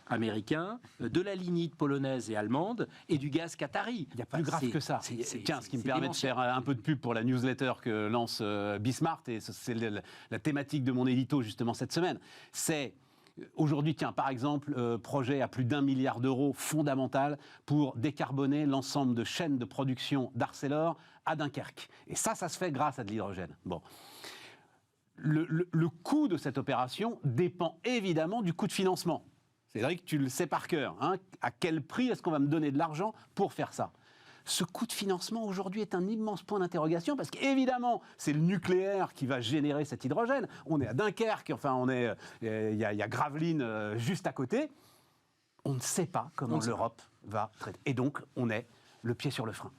américain, de la lignite polonaise et allemande et du gaz qatari. Il y a plus grave que ça. Tiens, ce qui me permet de faire un peu de pub pour la newsletter que lance Bismart, et c'est la thématique de mon édito justement cette semaine. C'est aujourd'hui, tiens, par exemple, projet à plus d'1 milliard d'euros fondamental pour décarboner l'ensemble de chaînes de production d'Arcelor à Dunkerque. Et ça se fait grâce à de l'hydrogène. Bon. Le coût de cette opération dépend évidemment du coût de financement. Cédric, tu le sais par cœur. Hein, à quel prix est-ce qu'on va me donner de l'argent pour faire ça ? Ce coût de financement aujourd'hui est un immense point d'interrogation parce qu'évidemment, c'est le nucléaire qui va générer cet hydrogène. On est à Dunkerque, enfin, il y a Gravelines juste à côté. On ne sait pas comment l'Europe va traiter. Et donc, on est le pied sur le frein.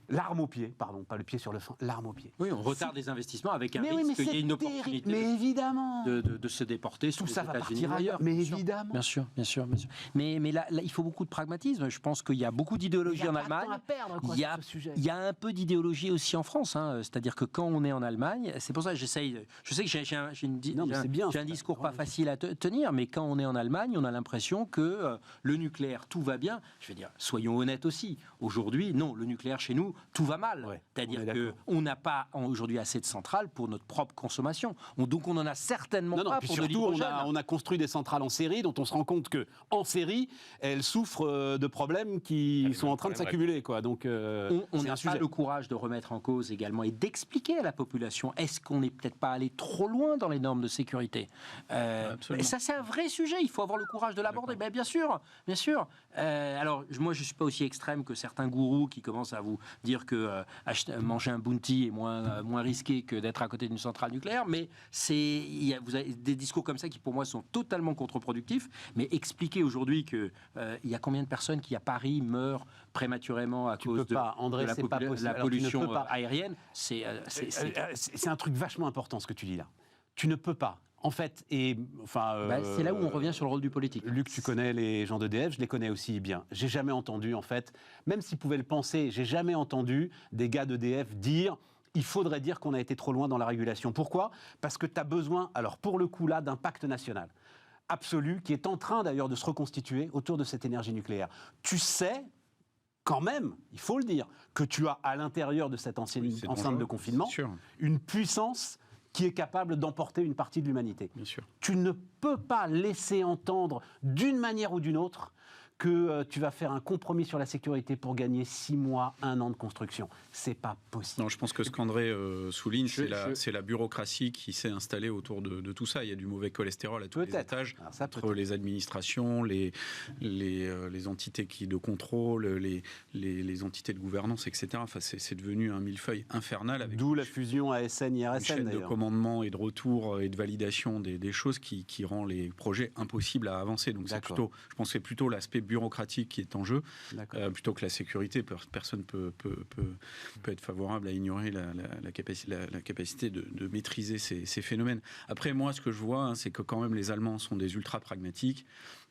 L'arme au pied, pardon, pas le pied sur le frein, l'arme au pied. Oui, on retarde les investissements avec un risque qu'il y ait une opportunité de se déporter. Tout ça va partir ailleurs, mais évidemment. Bien sûr. Mais là, il faut beaucoup de pragmatisme. Je pense qu'il y a beaucoup d'idéologie en Allemagne. Il y a un peu d'idéologie aussi en France. Hein. C'est-à-dire que quand on est en Allemagne, c'est pour ça que j'essaye. Je sais que j'ai un discours pas facile à tenir, mais quand on est en Allemagne, on a l'impression que le nucléaire, tout va bien. Je veux dire, soyons honnêtes aussi. Aujourd'hui, non, le nucléaire chez nous, tout va mal. Ouais, c'est-à-dire qu'on n'a pas aujourd'hui assez de centrales pour notre propre consommation. Donc on n'en a certainement pas pour de l'hydrogène. On a construit des centrales en série dont on se rend compte qu'en série, elles souffrent de problèmes qui sont en train de s'accumuler. Quoi. Donc, on n'a pas le courage de remettre en cause également et d'expliquer à la population, est-ce qu'on n'est peut-être pas allé trop loin dans les normes de sécurité et ça, c'est un vrai sujet. Il faut avoir le courage de l'aborder. Ben, bien sûr. Alors, moi, je ne suis pas aussi extrême que certains gourous qui commencent à vous dire que manger un bounty est moins risqué que d'être à côté d'une centrale nucléaire, mais vous avez des discours comme ça qui pour moi sont totalement contre-productifs, mais expliquer aujourd'hui qu'il y a combien de personnes qui à Paris meurent prématurément à cause de la pollution aérienne, c'est un truc vachement important ce que tu dis là. Tu ne peux pas. En fait, c'est là où on revient sur le rôle du politique. Luc, tu connais les gens d'EDF, je les connais aussi bien. J'ai jamais entendu, en fait, même s'ils pouvaient le penser, j'ai jamais entendu des gars d'EDF dire il faudrait dire qu'on a été trop loin dans la régulation. Pourquoi ? Parce que tu as besoin, alors pour le coup là, d'un pacte national absolu qui est en train d'ailleurs de se reconstituer autour de cette énergie nucléaire. Tu sais quand même, il faut le dire, que tu as à l'intérieur de cette enceinte de confinement une puissance qui est capable d'emporter une partie de l'humanité. Bien sûr. Tu ne peux pas laisser entendre d'une manière ou d'une autre que tu vas faire un compromis sur la sécurité pour gagner 6 mois, 1 an de construction. C'est pas possible. Non, je pense que ce qu'André souligne, c'est la bureaucratie qui s'est installée autour de tout ça. Il y a du mauvais cholestérol à tous les étages, entre les administrations, les entités de contrôle, les entités de gouvernance, etc. Enfin, c'est devenu un millefeuille infernal. D'où la fusion ASN-IRSN, une chaîne de commandement et de retour et de validation des choses qui rend les projets impossibles à avancer. Donc je pense que c'est plutôt l'aspect bureaucratique qui est en jeu, plutôt que la sécurité. Personne peut être favorable à ignorer la capacité de maîtriser ces phénomènes. Après, moi, ce que je vois, c'est que quand même les Allemands sont des ultra pragmatiques.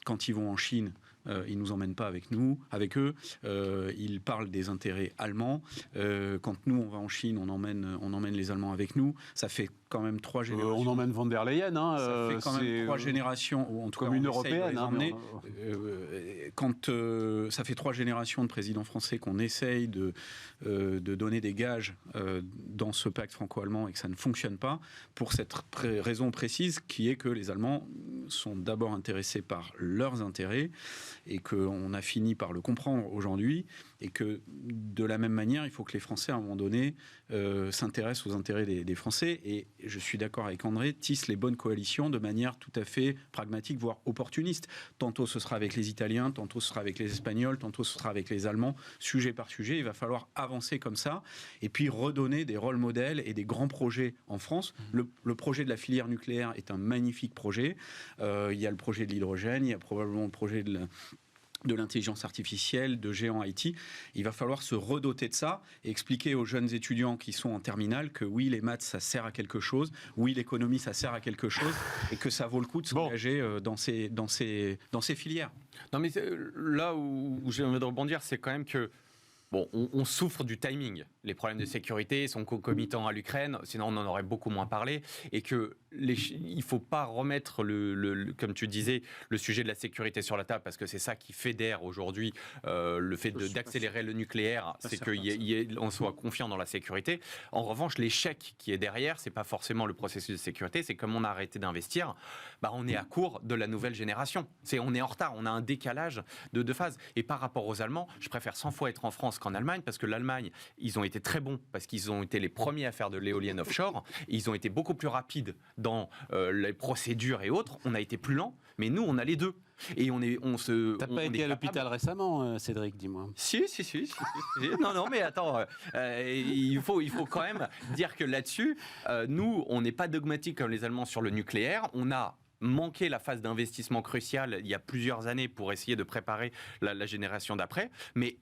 Quand ils vont en Chine, ils ne nous emmènent pas avec eux. Ils parlent des intérêts allemands. Quand nous, on va en Chine, on emmène les Allemands avec nous. Ça fait quand même 3 générations. On emmène von der Leyen. Ça fait quand même 3 générations, ou en tout comme cas, une européenne. Quand ça fait 3 générations de présidents français qu'on essaye de donner des gages dans ce pacte franco-allemand et que ça ne fonctionne pas, pour cette raison précise qui est que les Allemands sont d'abord intéressés par leurs intérêts et qu'on a fini par le comprendre aujourd'hui, et que de la même manière, il faut que les Français, à un moment donné, s'intéressent aux intérêts des Français, et je suis d'accord avec André, tissent les bonnes coalitions de manière tout à fait pragmatique, voire opportuniste. Tantôt ce sera avec les Italiens, tantôt ce sera avec les Espagnols, tantôt ce sera avec les Allemands, sujet par sujet. Il va falloir avancer comme ça, et puis redonner des rôles modèles et des grands projets en France. Le projet de la filière nucléaire est un magnifique projet. Il y a le projet de l'hydrogène, il y a probablement le projet de l'intelligence artificielle, de géants IT. Il va falloir se redoter de ça et expliquer aux jeunes étudiants qui sont en terminale que oui, les maths, ça sert à quelque chose, oui, l'économie, ça sert à quelque chose, et que ça vaut le coup de s'engager dans ces filières. Non, mais là où j'ai envie de rebondir, c'est quand même que on souffre du timing. Les problèmes de sécurité sont concomitants à l'Ukraine, sinon on en aurait beaucoup moins parlé, et que il ne faut pas remettre, comme tu disais, le sujet de la sécurité sur la table, parce que c'est ça qui fédère aujourd'hui le fait d'accélérer le nucléaire, c'est qu'on soit confiant dans la sécurité. En revanche, l'échec qui est derrière, ce n'est pas forcément le processus de sécurité, c'est comme on a arrêté d'investir, on est à court de la nouvelle génération. On est en retard, on a un décalage de phase. Et par rapport aux Allemands, je préfère 100 fois être en France qu'en Allemagne, parce que l'Allemagne, ils ont été très bons, parce qu'ils ont été les premiers à faire de l'éolienne offshore, ils ont été beaucoup plus rapides dans les procédures et autres, on a été plus lent, mais nous on a les deux. Et T'as pas été à l'hôpital récemment, Cédric, dis-moi. Si. Non, mais attends, il faut quand même dire que là-dessus, nous, on n'est pas dogmatique comme les Allemands sur le nucléaire. On a manqué la phase d'investissement cruciale il y a plusieurs années pour essayer de préparer la génération d'après.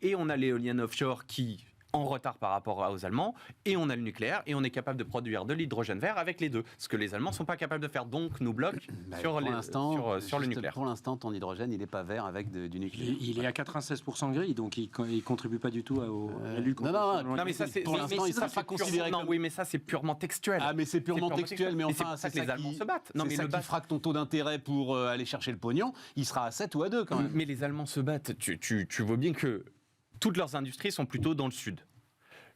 Et on a l'éolienne offshore qui en retard par rapport aux Allemands, et on a le nucléaire, et on est capable de produire de l'hydrogène vert avec les deux, ce que les Allemands ne sont pas capables de faire, donc nous bloquent sur le nucléaire. Pour l'instant, ton hydrogène, il n'est pas vert avec du nucléaire. Il est à 96% gris, donc il ne contribue pas du tout à la lutte contre non, mais ça, pour l'instant, il ne sera pas considéré comme... Oui, mais ça, c'est purement textuel. Ah, mais c'est purement textuel, mais enfin, c'est ça que les Allemands se battent. C'est ça qui fera que ton taux d'intérêt pour aller chercher le pognon, il sera à 7 ou à 2 quand même. Mais les Allemands se battent. Tu vois bien que toutes leurs industries sont plutôt dans le sud.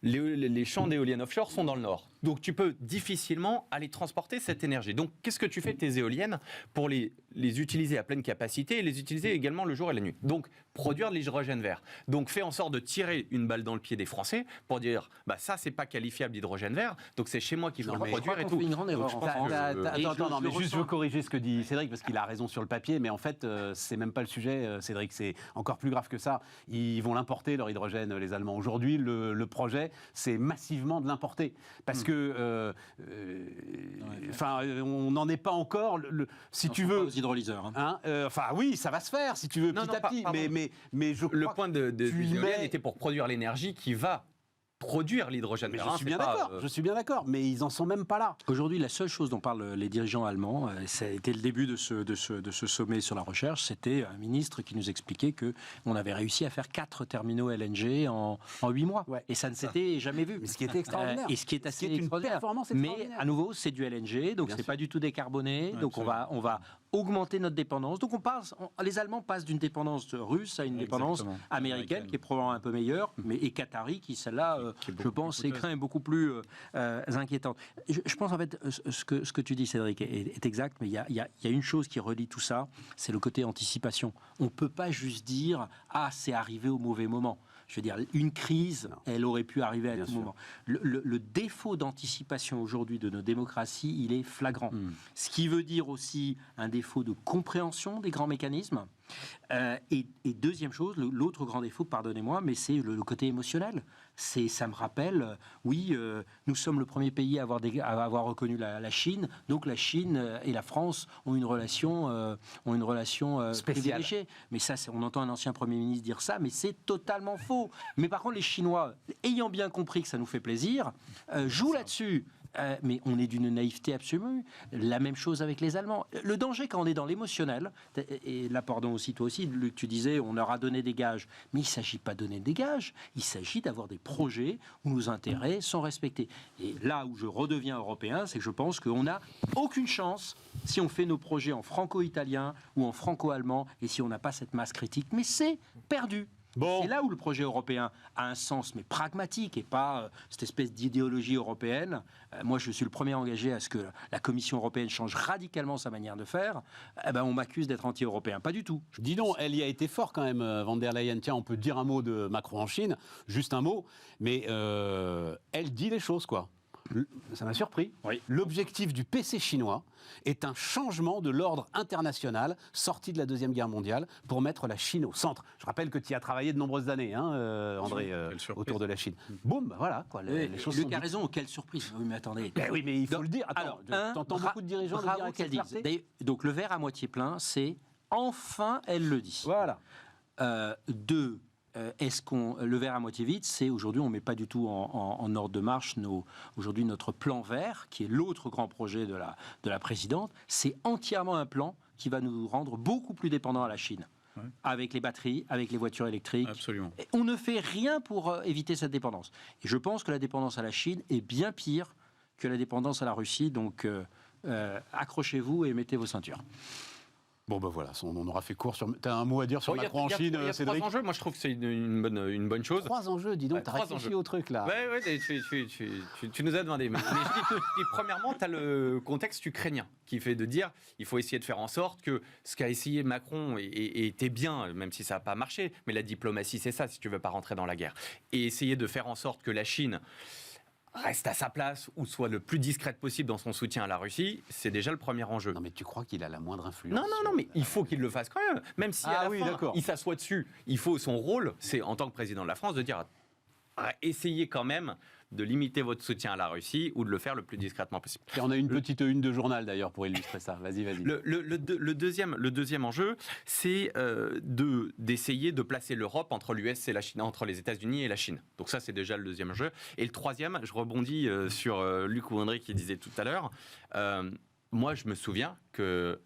Les champs d'éoliennes offshore sont dans le nord. Donc tu peux difficilement aller transporter cette énergie. Donc qu'est-ce que tu fais de tes éoliennes pour les utiliser à pleine capacité et les utiliser également le jour et la nuit? Donc produire de l'hydrogène vert. Donc fais en sorte de tirer une balle dans le pied des Français pour dire ça c'est pas qualifiable d'hydrogène vert, donc c'est chez moi qu'il faut le produire et tout. Une grande erreur. Attends, mais juste je veux corriger ce que dit Cédric parce qu'il a raison sur le papier, mais en fait c'est même pas le sujet, Cédric, c'est encore plus grave que ça. Ils vont l'importer leur hydrogène, les Allemands. Aujourd'hui le projet c'est massivement de l'importer parce que on n'en est pas encore. Si tu veux, aux hydrolyseurs. Oui, ça va se faire si tu veux petit à petit. Mais je crois le point de l'éolienne était pour produire l'énergie qui va produire l'hydrogène Mais vert. je suis bien d'accord, je suis bien d'accord, mais ils en sont même pas là. Aujourd'hui, la seule chose dont parlent les dirigeants allemands, ça a été le début de ce sommet sur la recherche, c'était un ministre qui nous expliquait qu'on avait réussi à faire 4 terminaux LNG en 8 mois. Ouais. Et ça ne s'était jamais vu. Mais ce qui était extraordinaire. Et ce qui est assez une extraordinaire. performance Mais extraordinaire. à nouveau, c'est du LNG, donc Bien c'est sûr. pas du tout décarboné. Donc on va augmenter notre dépendance. Donc les Allemands passent d'une dépendance russe à une dépendance américaine qui est probablement un peu meilleure, mais et qatari qui celle-là, je pense, est quand même beaucoup plus inquiétante. Je pense en fait ce que tu dis, Cédric, est exact, mais il y a une chose qui relie tout ça, c'est le côté anticipation. On ne peut pas juste dire c'est arrivé au mauvais moment. Je veux dire, une crise, elle aurait pu arriver à tout moment. Le défaut d'anticipation aujourd'hui de nos démocraties, il est flagrant. Ce qui veut dire aussi un défaut de compréhension des grands mécanismes. Et deuxième chose, l'autre grand défaut, pardonnez-moi, mais c'est le côté émotionnel. Ça me rappelle, nous sommes le premier pays à avoir reconnu la Chine, donc la Chine et la France ont une relation privilégiée. Mais ça, on entend un ancien Premier ministre dire ça, mais c'est totalement faux. Mais par contre, les Chinois, ayant bien compris que ça nous fait plaisir, jouent là-dessus. Mais on est d'une naïveté absolue. La même chose avec les Allemands. Le danger quand on est dans l'émotionnel, et là, pardon aussi, toi aussi, Luc, tu disais, on leur a donné des gages. Mais il ne s'agit pas de donner des gages, il s'agit d'avoir des projets où nos intérêts sont respectés. Et là où je redeviens européen, c'est que je pense qu'on n'a aucune chance si on fait nos projets en franco-italien ou en franco-allemand, et si on n'a pas cette masse critique. Mais c'est perdu. Bon. C'est là où le projet européen a un sens, mais pragmatique, et pas cette espèce d'idéologie européenne. Moi, je suis le premier engagé à ce que la Commission européenne change radicalement sa manière de faire. On m'accuse d'être anti-européen. Pas du tout. Dis donc, elle y a été fort quand même, Van der Leyen. Tiens, on peut dire un mot de Macron en Chine, juste un mot, mais elle dit les choses, quoi. Ça m'a surpris. Oui. L'objectif du PC chinois est un changement de l'ordre international sorti de la Deuxième Guerre mondiale pour mettre la Chine au centre. Je rappelle que tu y as travaillé de nombreuses années, André, autour de la Chine. Boum, voilà, quoi. Les choses Luc sont a dites. raison, quelle surprise. Oui, mais attendez. Oui, mais il faut le dire. Attends, t'entends beaucoup de dirigeants le dire bravo avec qu'elle cette dise. clarté. Donc le verre à moitié plein, c'est enfin elle le dit. Voilà. Deux, est-ce qu'on le verre à moitié vide, c'est aujourd'hui on met pas du tout en ordre de marche aujourd'hui notre plan vert, qui est l'autre grand projet de la présidente. C'est entièrement un plan qui va nous rendre beaucoup plus dépendants à la Chine. Ouais. Avec les batteries, avec les voitures électriques. Absolument. Et on ne fait rien pour éviter cette dépendance. Et je pense que la dépendance à la Chine est bien pire que la dépendance à la Russie. Donc accrochez-vous et mettez vos ceintures. Bon, ben voilà, on aura fait court sur. T'as un mot à dire sur Macron en Chine, Il y a Cédric? 3 enjeux. Moi, je trouve que c'est une bonne chose. 3 enjeux, dis donc, Ouais, t'as 3 réfléchi enjeux. au truc là. Tu nous as demandé. Mais je dis, premièrement, tu as le contexte ukrainien qui fait de dire il faut essayer de faire en sorte que ce qu'a essayé Macron était bien, même si ça n'a pas marché. Mais la diplomatie, c'est ça, si tu veux pas rentrer dans la guerre. Et essayer de faire en sorte que la Chine reste à sa place ou soit le plus discrète possible dans son soutien à la Russie, c'est déjà le premier enjeu. Non, mais tu crois qu'il a la moindre influence? Non, mais il faut qu'il le fasse quand même. Même si à la fin, d'accord. il s'assoit dessus, il faut son rôle, c'est en tant que président de la France de dire essayez quand même de limiter votre soutien à la Russie ou de le faire le plus discrètement possible. Et on a une petite une de journal d'ailleurs pour illustrer ça. Vas-y. Le deuxième enjeu, c'est d'essayer de placer l'Europe entre l'US et la Chine, entre les États-Unis et la Chine. Donc ça, c'est déjà le deuxième enjeu. Et le troisième, je rebondis sur Luc ou André qui disait tout à l'heure. Moi, je me souviens que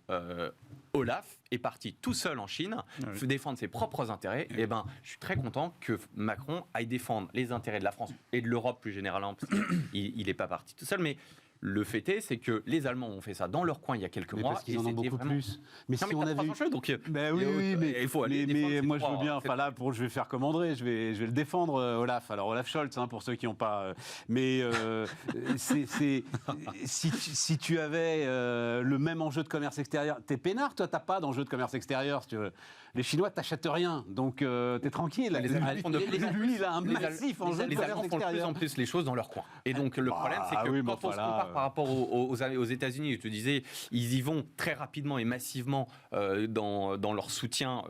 Olaf est parti tout seul en Chine défendre ses propres intérêts. Et ben, je suis très content que Macron aille défendre les intérêts de la France et de l'Europe plus généralement, parce qu'il n'est pas parti tout seul. Mais le fait est, c'est que les Allemands ont fait ça dans leur coin il y a quelques mois. Parce qu'ils en ont beaucoup plus. Mais non, si on avait eu... enjeux, donc Ben oui, mais il faut aller défendre moi ces je veux trois, bien. en fait. Enfin là, je vais faire comme André, je vais le défendre, Olaf. Alors Olaf Scholz, pour ceux qui n'ont pas. Mais si tu avais le même enjeu de commerce extérieur, t'es peinard, toi, t'as pas d'enjeu de commerce extérieur. Si tu veux. Les Chinois t'achètent rien, donc t'es tranquille. Les Allemands font de plus en Lui, plus. il a un massif enjeu de Les commerce Allemands font de plus extérieur. en plus les choses dans leur coin. Et donc le problème, c'est que oui, mais quand on se enfin, là, compare par rapport aux États-Unis, je te disais, ils y vont très rapidement et massivement dans leur soutien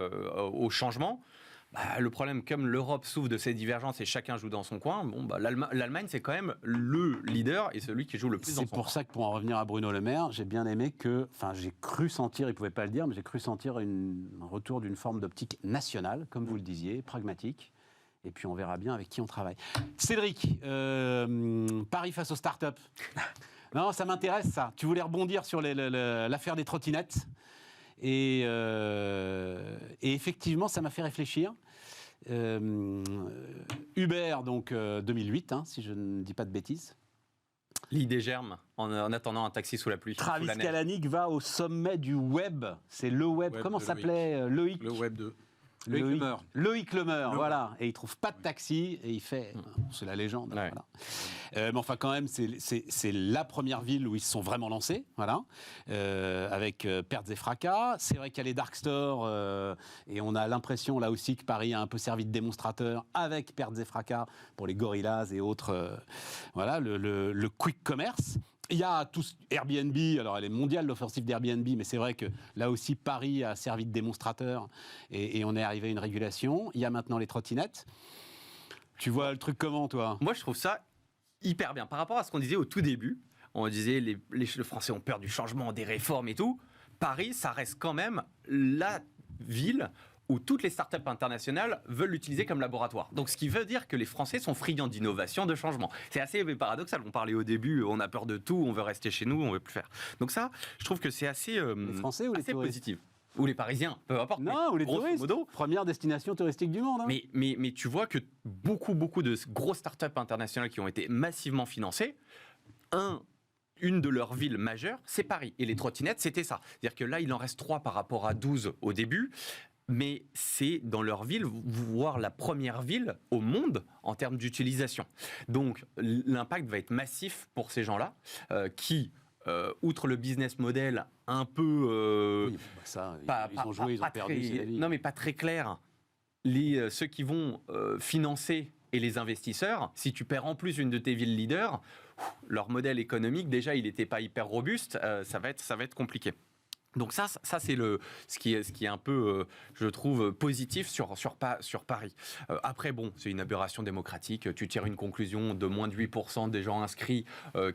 au changement. Le problème, comme l'Europe souffre de ces divergences et chacun joue dans son coin, l'Allemagne, c'est quand même le leader et celui qui joue le plus dans son C'est pour coin. ça que, pour en revenir à Bruno Le Maire, j'ai bien aimé j'ai cru sentir, il ne pouvait pas le dire, mais j'ai cru sentir un retour d'une forme d'optique nationale, comme vous le disiez, pragmatique. Et puis on verra bien avec qui on travaille. Cédric, Paris face aux startups. Non, ça m'intéresse ça. Tu voulais rebondir sur l'affaire des trottinettes. Et effectivement, ça m'a fait réfléchir. Uber, donc 2008, si je ne dis pas de bêtises. L'idée germe en attendant un taxi sous la pluie. Travis sous la neige. Kalanick va au sommet du web. C'est le web. Comment s'appelait Loïc? Le Web 2. Loïc Lemer, voilà. Et il trouve pas de taxi et il fait. C'est la légende. Ouais. Voilà. Mais enfin, quand même, c'est la première ville où ils se sont vraiment lancés, voilà, avec pertes et fracas. C'est vrai qu'il y a les dark stores et on a l'impression là aussi que Paris a un peu servi de démonstrateur avec pertes et fracas pour les Gorillaz et autres. Voilà, le quick commerce. Il y a tout Airbnb, alors elle est mondiale l'offensive d'Airbnb, mais c'est vrai que là aussi Paris a servi de démonstrateur et on est arrivé à une régulation. Il y a maintenant les trottinettes. Tu vois le truc comment, toi? Moi, je trouve ça hyper bien. Par rapport à ce qu'on disait au tout début, on disait les Français ont peur du changement, des réformes et tout. Paris, ça reste quand même la ville où toutes les startups internationales veulent l'utiliser comme laboratoire. Donc, ce qui veut dire que les Français sont friands d'innovation, de changement. C'est assez paradoxal. On parlait au début, on a peur de tout, on veut rester chez nous, on veut plus faire. Donc ça, je trouve que c'est assez, Les Français ou les assez touristes? positif. Ou les Parisiens, peu importe. Non, ou les grosso touristes. modo. Première destination touristique du monde. Mais tu vois que beaucoup de grosses startups internationales qui ont été massivement financées, une de leurs villes majeures, c'est Paris. Et les trottinettes, c'était ça. C'est-à-dire que là, il en reste 3 par rapport à 12 au début. Mais c'est dans leur ville, voire la première ville au monde en termes d'utilisation. Donc l'impact va être massif pour ces gens-là qui, outre le business model un peu... Oui, ça, ils ont joué, ils ont perdu, c'est la vie. Non, mais pas très clair. Ceux qui vont financer et les investisseurs, si tu perds en plus une de tes villes leaders, leur modèle économique, déjà, il n'était pas hyper robuste, ça va être compliqué. Donc ça c'est ce qui est un peu, je trouve, positif sur Paris. Après, bon, c'est une aberration démocratique. Tu tires une conclusion de moins de 8% des gens inscrits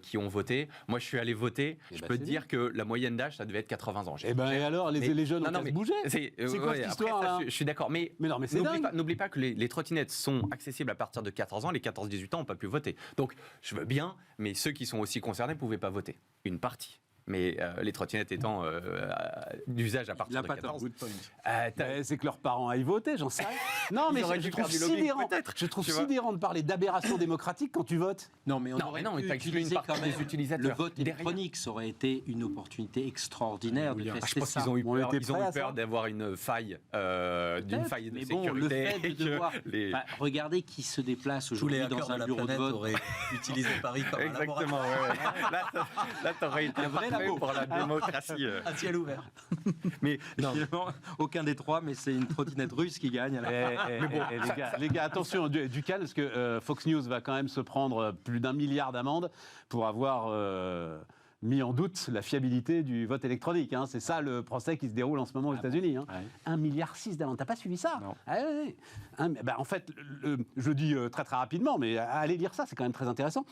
qui ont voté. Moi, je suis allé voter. Je peux te dire que la moyenne d'âge, ça devait être 80 ans. Et alors, les jeunes ont qu'à se bouger. C'est quoi cette histoire là? Je suis d'accord, mais c'est dingue. N'oublie pas que les trottinettes sont accessibles à partir de 14 ans. Les 14-18 ans n'ont pas pu voter. Donc, je veux bien, mais ceux qui sont aussi concernés ne pouvaient pas voter. Une partie. Mais les trottinettes étant d'usage à partir de 14 ans. C'est que leurs parents aillent voter, j'en sais rien. Non, mais je trouve sidérant de parler d'aberration démocratique quand tu votes. Non, mais on aurait pu t'as exclu une partie des utilisateurs. Le vote électronique, ça aurait été une opportunité extraordinaire de tester ça. Je pense qu'ils ont eu peur d'avoir une faille, d'une faille de mais sécurité. bon, le fait de devoir... regardez qui se déplace aujourd'hui dans un bureau de vote. Aurait utilisé Paris comme un laboratoire. Exactement, Là, t'aurais été parfait pour la démocratie. À ciel ouvert. Mais finalement, aucun des trois, mais c'est une trottinette russe qui gagne. Les gars, attention, du calme, parce que Fox News va quand même se prendre plus d'1 milliard d'amendes pour avoir mis en doute la fiabilité du vote électronique. C'est ça le procès qui se déroule en ce moment aux États-Unis. 1,6 milliard d'amendes. T'as pas suivi ça? Non. En fait, je dis très très rapidement, mais allez lire ça, c'est quand même très intéressant.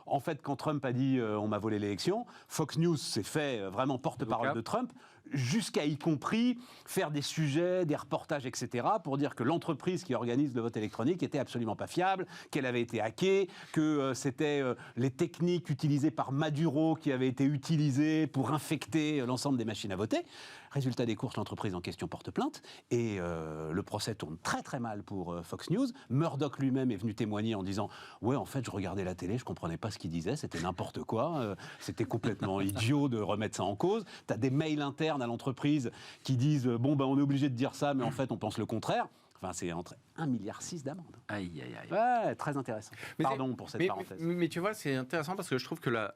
En fait, quand Trump a dit on m'a volé l'élection, Fox News s'est fait vraiment porte-parole de Trump, jusqu'à y compris faire des sujets, des reportages, etc., pour dire que l'entreprise qui organise le vote électronique était absolument pas fiable, qu'elle avait été hackée, que c'était les techniques utilisées par Maduro qui avaient été utilisées pour infecter l'ensemble des machines à voter. Résultat des courses, l'entreprise en question porte plainte et le procès tourne très très mal pour Fox News. Murdoch lui-même est venu témoigner en disant « Ouais, en fait, je regardais la télé, je comprenais pas ce qu'il disait, c'était n'importe quoi, c'était complètement idiot de remettre ça en cause. » T'as des mails internes à l'entreprise qui disent « Bon, on est obligé de dire ça, mais en fait, on pense le contraire. » Enfin, c'est entre 1,6 milliard d'amendes. Aïe, aïe, aïe. Ouais, très intéressant. Pardon pour cette parenthèse. Mais tu vois, c'est intéressant parce que je trouve que la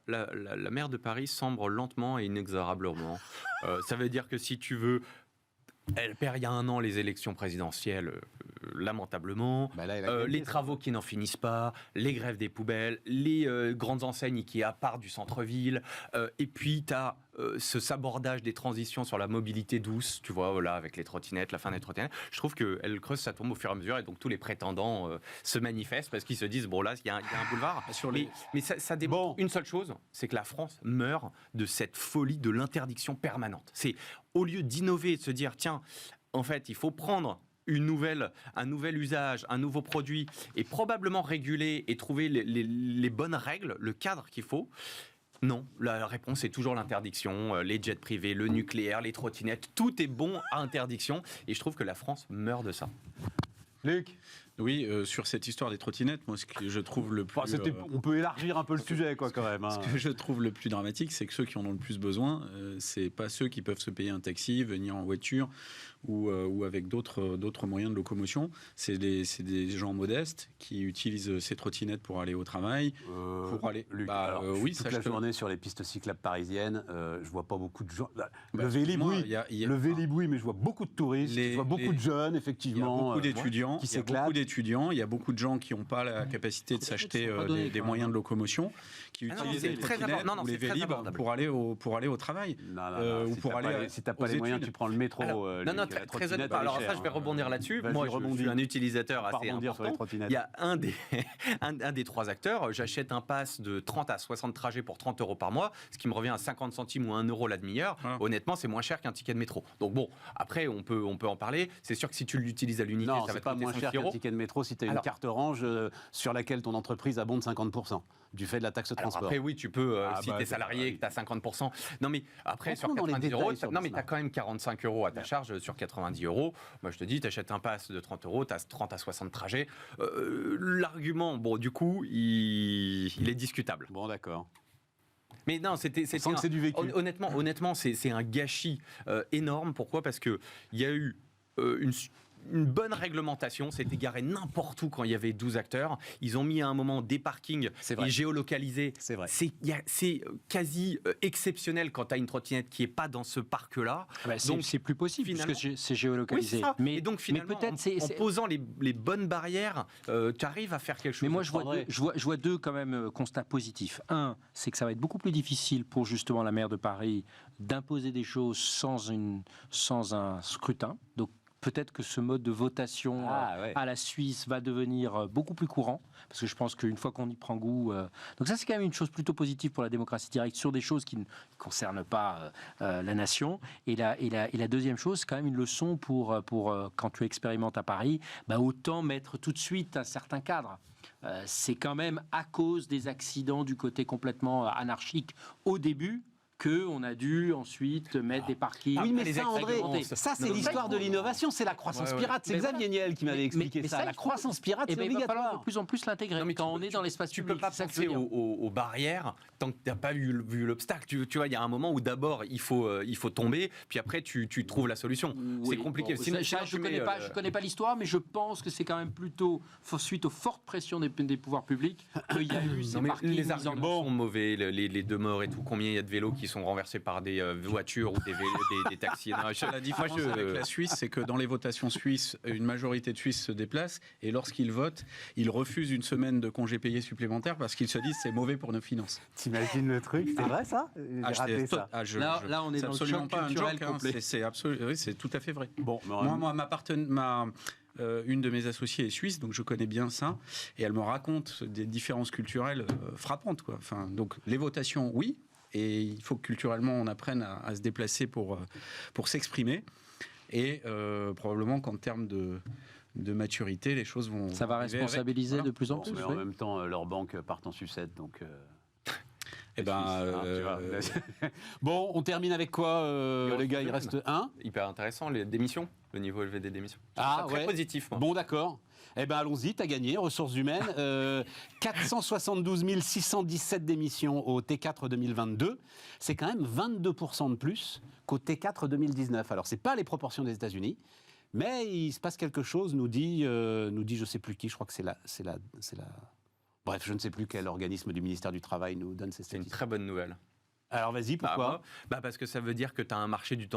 maire de Paris sombre lentement et inexorablement. Ça veut dire que si tu veux... Elle perd il y a 1 an les élections présidentielles, lamentablement. Les travaux qui n'en finissent pas, les grèves des poubelles, les grandes enseignes qui partent du centre-ville. Et puis, tu as ce sabordage des transitions sur la mobilité douce, tu vois, voilà, avec les trottinettes, la fin des trottinettes. Je trouve qu'elle creuse sa tombe au fur et à mesure. Et donc, tous les prétendants se manifestent parce qu'ils se disent, bon, là, il y a un boulevard. Mais ça démontre une seule chose, c'est que la France meurt de cette folie de l'interdiction permanente. C'est au lieu d'innover et de se dire, tiens, en fait, il faut prendre un nouvel usage, un nouveau produit, et probablement réguler et trouver les bonnes règles, le cadre qu'il faut. Non, la réponse est toujours l'interdiction, les jets privés, le nucléaire, les trottinettes, tout est bon à interdiction, et je trouve que la France meurt de ça. Luc, Oui, sur cette histoire des trottinettes, moi, ce que je trouve le plus... on peut élargir un peu le sujet, quoi, quand même. Ce que je trouve le plus dramatique, c'est que ceux qui en ont le plus besoin, c'est pas ceux qui peuvent se payer un taxi, venir en voiture ou avec d'autres moyens de locomotion. C'est des gens modestes qui utilisent ces trottinettes pour aller au travail, pour aller... Luc, oui, toute la journée sur les pistes cyclables parisiennes, je vois pas beaucoup de gens. Le Vélib, moi, oui, le Vélib, oui, mais je vois beaucoup de touristes, je vois beaucoup de jeunes, Il y a effectivement. beaucoup d'étudiants, qui il y a s'éclatent. beaucoup d'étudiants, il y a beaucoup de gens qui n'ont pas la capacité de s'acheter des moyens de locomotion, qui Ah non, utilisent c'est les très trottinettes abordable. Non, ou les c'est très Vélib abordable. pour aller au travail. Non, ou pour aller si t'as pas aux les moyens, études. tu prends le métro. Alors, Luc, non, la très trottinette, honnêtement. elle est Alors chère, ça, je vais rebondir là-dessus. Vas-y, Moi, je rebondis. suis un utilisateur On va assez rebondir sur les important. trottinettes. Il y a un des trois acteurs. J'achète un pass de 30 à 60 trajets pour 30 € par mois, ce qui me revient à 50 centimes ou 1 € la demi-heure. Ah. Honnêtement, c'est moins cher qu'un ticket de métro. Donc bon, après, on peut en parler. C'est sûr que si tu l'utilises à l'unité, Non, ça va c'est te pas coûter moins 5 cher qu'un €. ticket de métro si tu as une Alors- carte orange sur laquelle ton entreprise abonde 50% du fait de la taxe de Alors transport. après, oui, tu peux, si bah, tu es salarié et que tu as 50%. Non, mais après, sur Rentrons dans les 90 détails €, sur non, mais ça. tu as quand même 45 € à ta charge sur 90 €. Moi, je te dis, tu achètes un pass de 30 €, tu as 30 à 60 trajets. L'argument, bon, du coup, il est discutable. Bon, d'accord. Mais non, c'était On sent que c'est du vécu. Honnêtement, c'est un gâchis énorme. Pourquoi ? Parce qu'il y a eu une bonne réglementation, c'était garé n'importe où quand il y avait 12 acteurs. Ils ont mis à un moment des parkings C'est vrai. et géolocalisés. C'est vrai. C'est quasi exceptionnel quand tu as une trottinette qui n'est pas dans ce parc-là. Donc, c'est plus possible finalement- puisque c'est oui, géolocalisé. c'est ça. Mais, Et donc finalement, mais peut-être en posant les bonnes barrières, tu arrives à faire quelque chose. Mais moi, de je vois, prendrais- je vois deux quand même constats positifs. Un, c'est que ça va être beaucoup plus difficile pour justement la maire de Paris d'imposer des choses sans un scrutin. Donc peut-être que ce mode de votation Ouais. à la Suisse va devenir beaucoup plus courant, parce que je pense qu'une fois qu'on y prend goût... Donc ça, c'est quand même une chose plutôt positive pour la démocratie directe sur des choses qui ne concernent pas la nation. Et la deuxième chose, c'est quand même une leçon pour quand tu expérimentes à Paris, autant mettre tout de suite un certain cadre. C'est quand même à cause des accidents du côté complètement anarchique au début qu'on a dû ensuite mettre des parkings. Oui, mais les ça, André, réglementer. ça, c'est Non, l'histoire de l'innovation, c'est la croissance Ouais, ouais. pirate. C'est Mais Xavier Niel qui m'avait expliqué mais ça. ça, La il faut- croissance pirate, c'est Il va falloir obligatoire. de plus en plus l'intégrer. Non, mais Quand on est dans l'espace tu public, peux pas c'est ça que je veux penser dire. aux barrières tant que tu n'as pas vu l'obstacle. Tu vois, il y a un moment où d'abord il faut tomber, puis après tu trouves la solution. Oui, C'est compliqué. bon, Sinon, ça, sinon, je tu ne mets, connais pas l'histoire, mais je pense que c'est quand même plutôt suite aux fortes pressions des pouvoirs publics qu'il y a eu ces Non, mais parkings les mis en arguments sont mauvais, les deux morts et tout. Combien il y a de vélos qui sont renversés par des voitures ou des taxis. Non, La différence avec la Suisse, c'est que dans les votations suisses, une majorité de Suisses se déplace et lorsqu'ils votent, ils refusent une semaine de congés payés supplémentaires parce qu'ils se disent c'est mauvais pour nos finances. T'imagines le truc? C'est vrai ça? J'ai raté ça. Là, on est c'est dans le absolument choc pas un culturel joke, hein, complet. c'est tout à fait vrai. Bon, Une de mes associées est suisse, donc je connais bien ça, et elle me raconte des différences culturelles frappantes, quoi. Enfin, donc les votations, oui, et il faut que culturellement on apprenne à se déplacer pour s'exprimer, et probablement qu'en termes de maturité, les choses vont... Ça va arriver responsabiliser avec. de plus en Bon, plus. mais en oui. même temps, leurs banques partent en sucette, donc. Eh ben, tu vois. Bon, on termine avec quoi, les gars? Il reste un. hyper intéressant, les démissions, le niveau élevé des démissions. Ah, Très ouais. positif. Moi. Bon, d'accord. Eh ben, allons-y, t'as gagné, ressources humaines. 472 617 démissions au T4 2022. C'est quand même 22% de plus qu'au T4 2019. Alors, c'est pas les proportions des États-Unis, mais il se passe quelque chose, nous dit je sais plus qui, je crois que c'est la... Bref, je ne sais plus quel organisme du ministère du Travail nous donne ces C'est une statistiques. très bonne nouvelle. Alors, vas-y, pourquoi? Parce que ça veut dire que tu as un marché du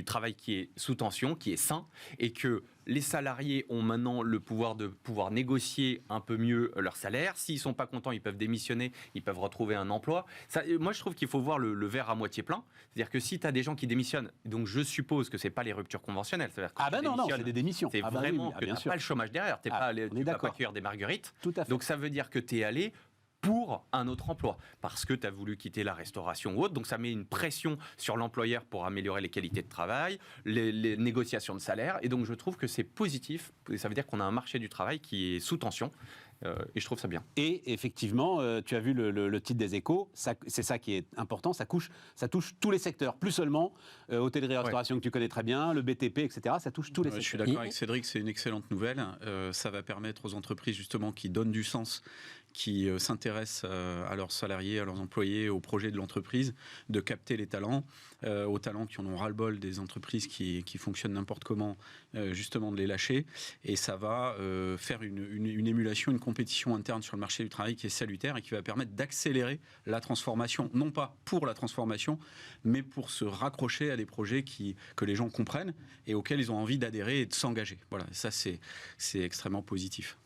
travail qui est sous tension, qui est sain, et que les salariés ont maintenant le pouvoir de pouvoir négocier un peu mieux leur salaire. S'ils ne sont pas contents, ils peuvent démissionner, ils peuvent retrouver un emploi. Ça, moi, je trouve qu'il faut voir le verre à moitié plein. C'est-à-dire que si tu as des gens qui démissionnent, donc je suppose que ce n'est pas les ruptures conventionnelles. C'est-à-dire que Ah ben tu non, démissionnes, c'est des démissions. c'est Ah bah oui, vraiment oui, que tu bien n'as sûr. pas le chômage derrière. Tu Ah, ne on est vas pas d'accord. cueillir des marguerites. Tout à fait. Donc ça veut dire que tu es allé pour un autre emploi, parce que tu as voulu quitter la restauration ou autre. Donc ça met une pression sur l'employeur pour améliorer les qualités de travail, les négociations de salaire. Et donc je trouve que c'est positif. Ça veut dire qu'on a un marché du travail qui est sous tension. Et je trouve ça bien. Et effectivement, tu as vu le titre des Échos, c'est ça qui est important, ça touche tous les secteurs, plus seulement hôtellerie-restauration que tu connais très bien, le BTP, etc. Ça touche tous les secteurs. Je suis d'accord avec Cédric, c'est une excellente nouvelle. Ça va permettre aux entreprises justement qui donnent du sens, qui s'intéressent à leurs salariés, à leurs employés, aux projets de l'entreprise, de capter les talents, aux talents qui en ont ras-le-bol des entreprises qui fonctionnent n'importe comment, justement de les lâcher. Et ça va faire une émulation, une compétition interne sur le marché du travail qui est salutaire et qui va permettre d'accélérer la transformation, non pas pour la transformation, mais pour se raccrocher à des projets que les gens comprennent et auxquels ils ont envie d'adhérer et de s'engager. Voilà, ça c'est extrêmement positif.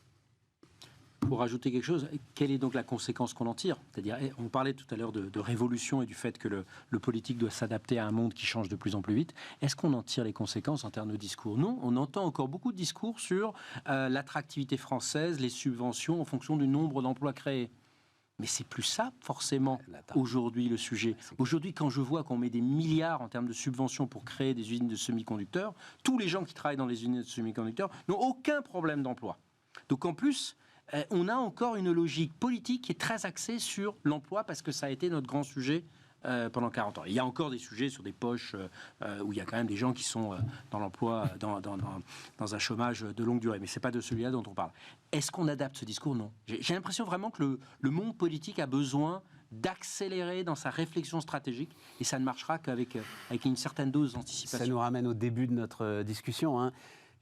Pour ajouter quelque chose, quelle est donc la conséquence qu'on en tire? C'est-à-dire, on parlait tout à l'heure de révolution et du fait que le politique doit s'adapter à un monde qui change de plus en plus vite. Est-ce qu'on en tire les conséquences en termes de discours? Non, on entend encore beaucoup de discours sur l'attractivité française, les subventions en fonction du nombre d'emplois créés. Mais c'est plus ça, forcément, aujourd'hui, le sujet. Aujourd'hui, quand je vois qu'on met des milliards en termes de subventions pour créer des usines de semi-conducteurs, tous les gens qui travaillent dans les usines de semi-conducteurs n'ont aucun problème d'emploi. Donc en plus, on a encore une logique politique qui est très axée sur l'emploi parce que ça a été notre grand sujet pendant 40 ans. Il y a encore des sujets sur des poches où il y a quand même des gens qui sont dans l'emploi, dans un chômage de longue durée. Mais ce n'est pas de celui-là dont on parle. Est-ce qu'on adapte ce discours? Non. J'ai l'impression vraiment que le monde politique a besoin d'accélérer dans sa réflexion stratégique et ça ne marchera qu'avec une certaine dose d'anticipation. Ça nous ramène au début de notre discussion, hein.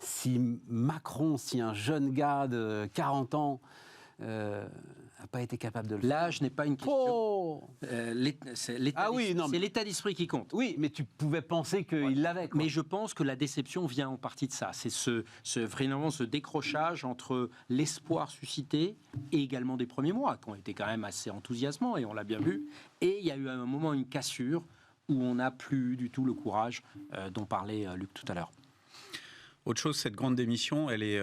Si Macron, si un jeune gars de 40 ans n'a pas été capable de le faire. L'âge n'est pas une question. C'est l'état d'esprit qui compte. Oui, mais tu pouvais penser qu'il l'avait. Mais je pense que la déception vient en partie de ça. C'est vraiment ce décrochage entre l'espoir suscité et également des premiers mois, qui ont été quand même assez enthousiasmants, et on l'a bien vu. Et il y a eu à un moment une cassure où on n'a plus du tout le courage dont parlait Luc tout à l'heure. Autre chose, cette grande démission, elle est...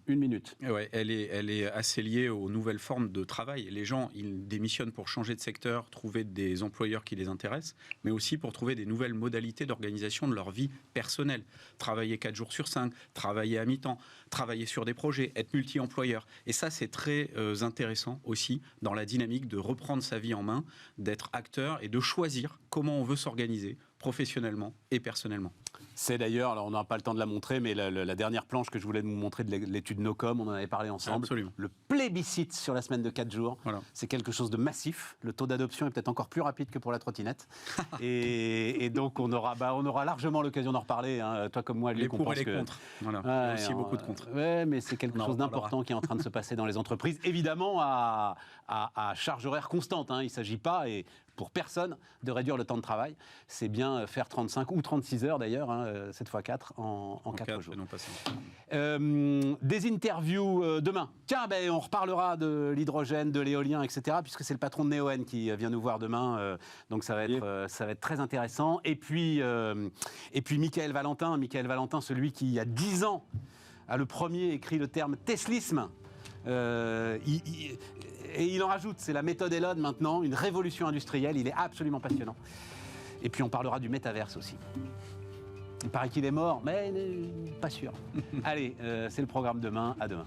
Une minute. Ouais, elle est assez liée aux nouvelles formes de travail. Les gens, ils démissionnent pour changer de secteur, trouver des employeurs qui les intéressent, mais aussi pour trouver des nouvelles modalités d'organisation de leur vie personnelle. Travailler 4 jours sur 5, travailler à mi-temps, travailler sur des projets, être multi-employeur. Et ça, c'est très intéressant aussi dans la dynamique de reprendre sa vie en main, d'être acteur et de choisir comment on veut s'organiser professionnellement et personnellement. C'est d'ailleurs, alors on n'a pas le temps de la montrer, mais la dernière planche que je voulais vous montrer de l'étude NOCOM, on en avait parlé ensemble. Absolument. Le plébiscite sur la semaine de 4 jours, voilà. C'est quelque chose de massif. Le taux d'adoption est peut-être encore plus rapide que pour la trottinette. et donc on aura largement l'occasion d'en reparler, hein. Toi comme moi, les pour et les contre. Voilà. Ouais, il y a aussi beaucoup de contre. Oui, mais c'est quelque chose d'important qui est en train de se passer dans les entreprises. Évidemment, à charge horaire constante, hein. Il ne s'agit pas... pour personne, de réduire le temps de travail. C'est bien faire 35 ou 36 heures d'ailleurs, hein, 7 x 4 en 4 jours. Des interviews demain. Tiens, on reparlera de l'hydrogène, de l'éolien, etc., puisque c'est le patron de Neoen qui vient nous voir demain. Donc ça va être très intéressant. Et puis Michael Valentin, celui qui, il y a 10 ans, a le premier écrit le terme teslisme. Et il en rajoute, c'est la méthode Elon maintenant, une révolution industrielle, il est absolument passionnant. Et puis on parlera du métaverse aussi. Il paraît qu'il est mort, mais pas sûr. Allez, c'est le programme demain, à demain.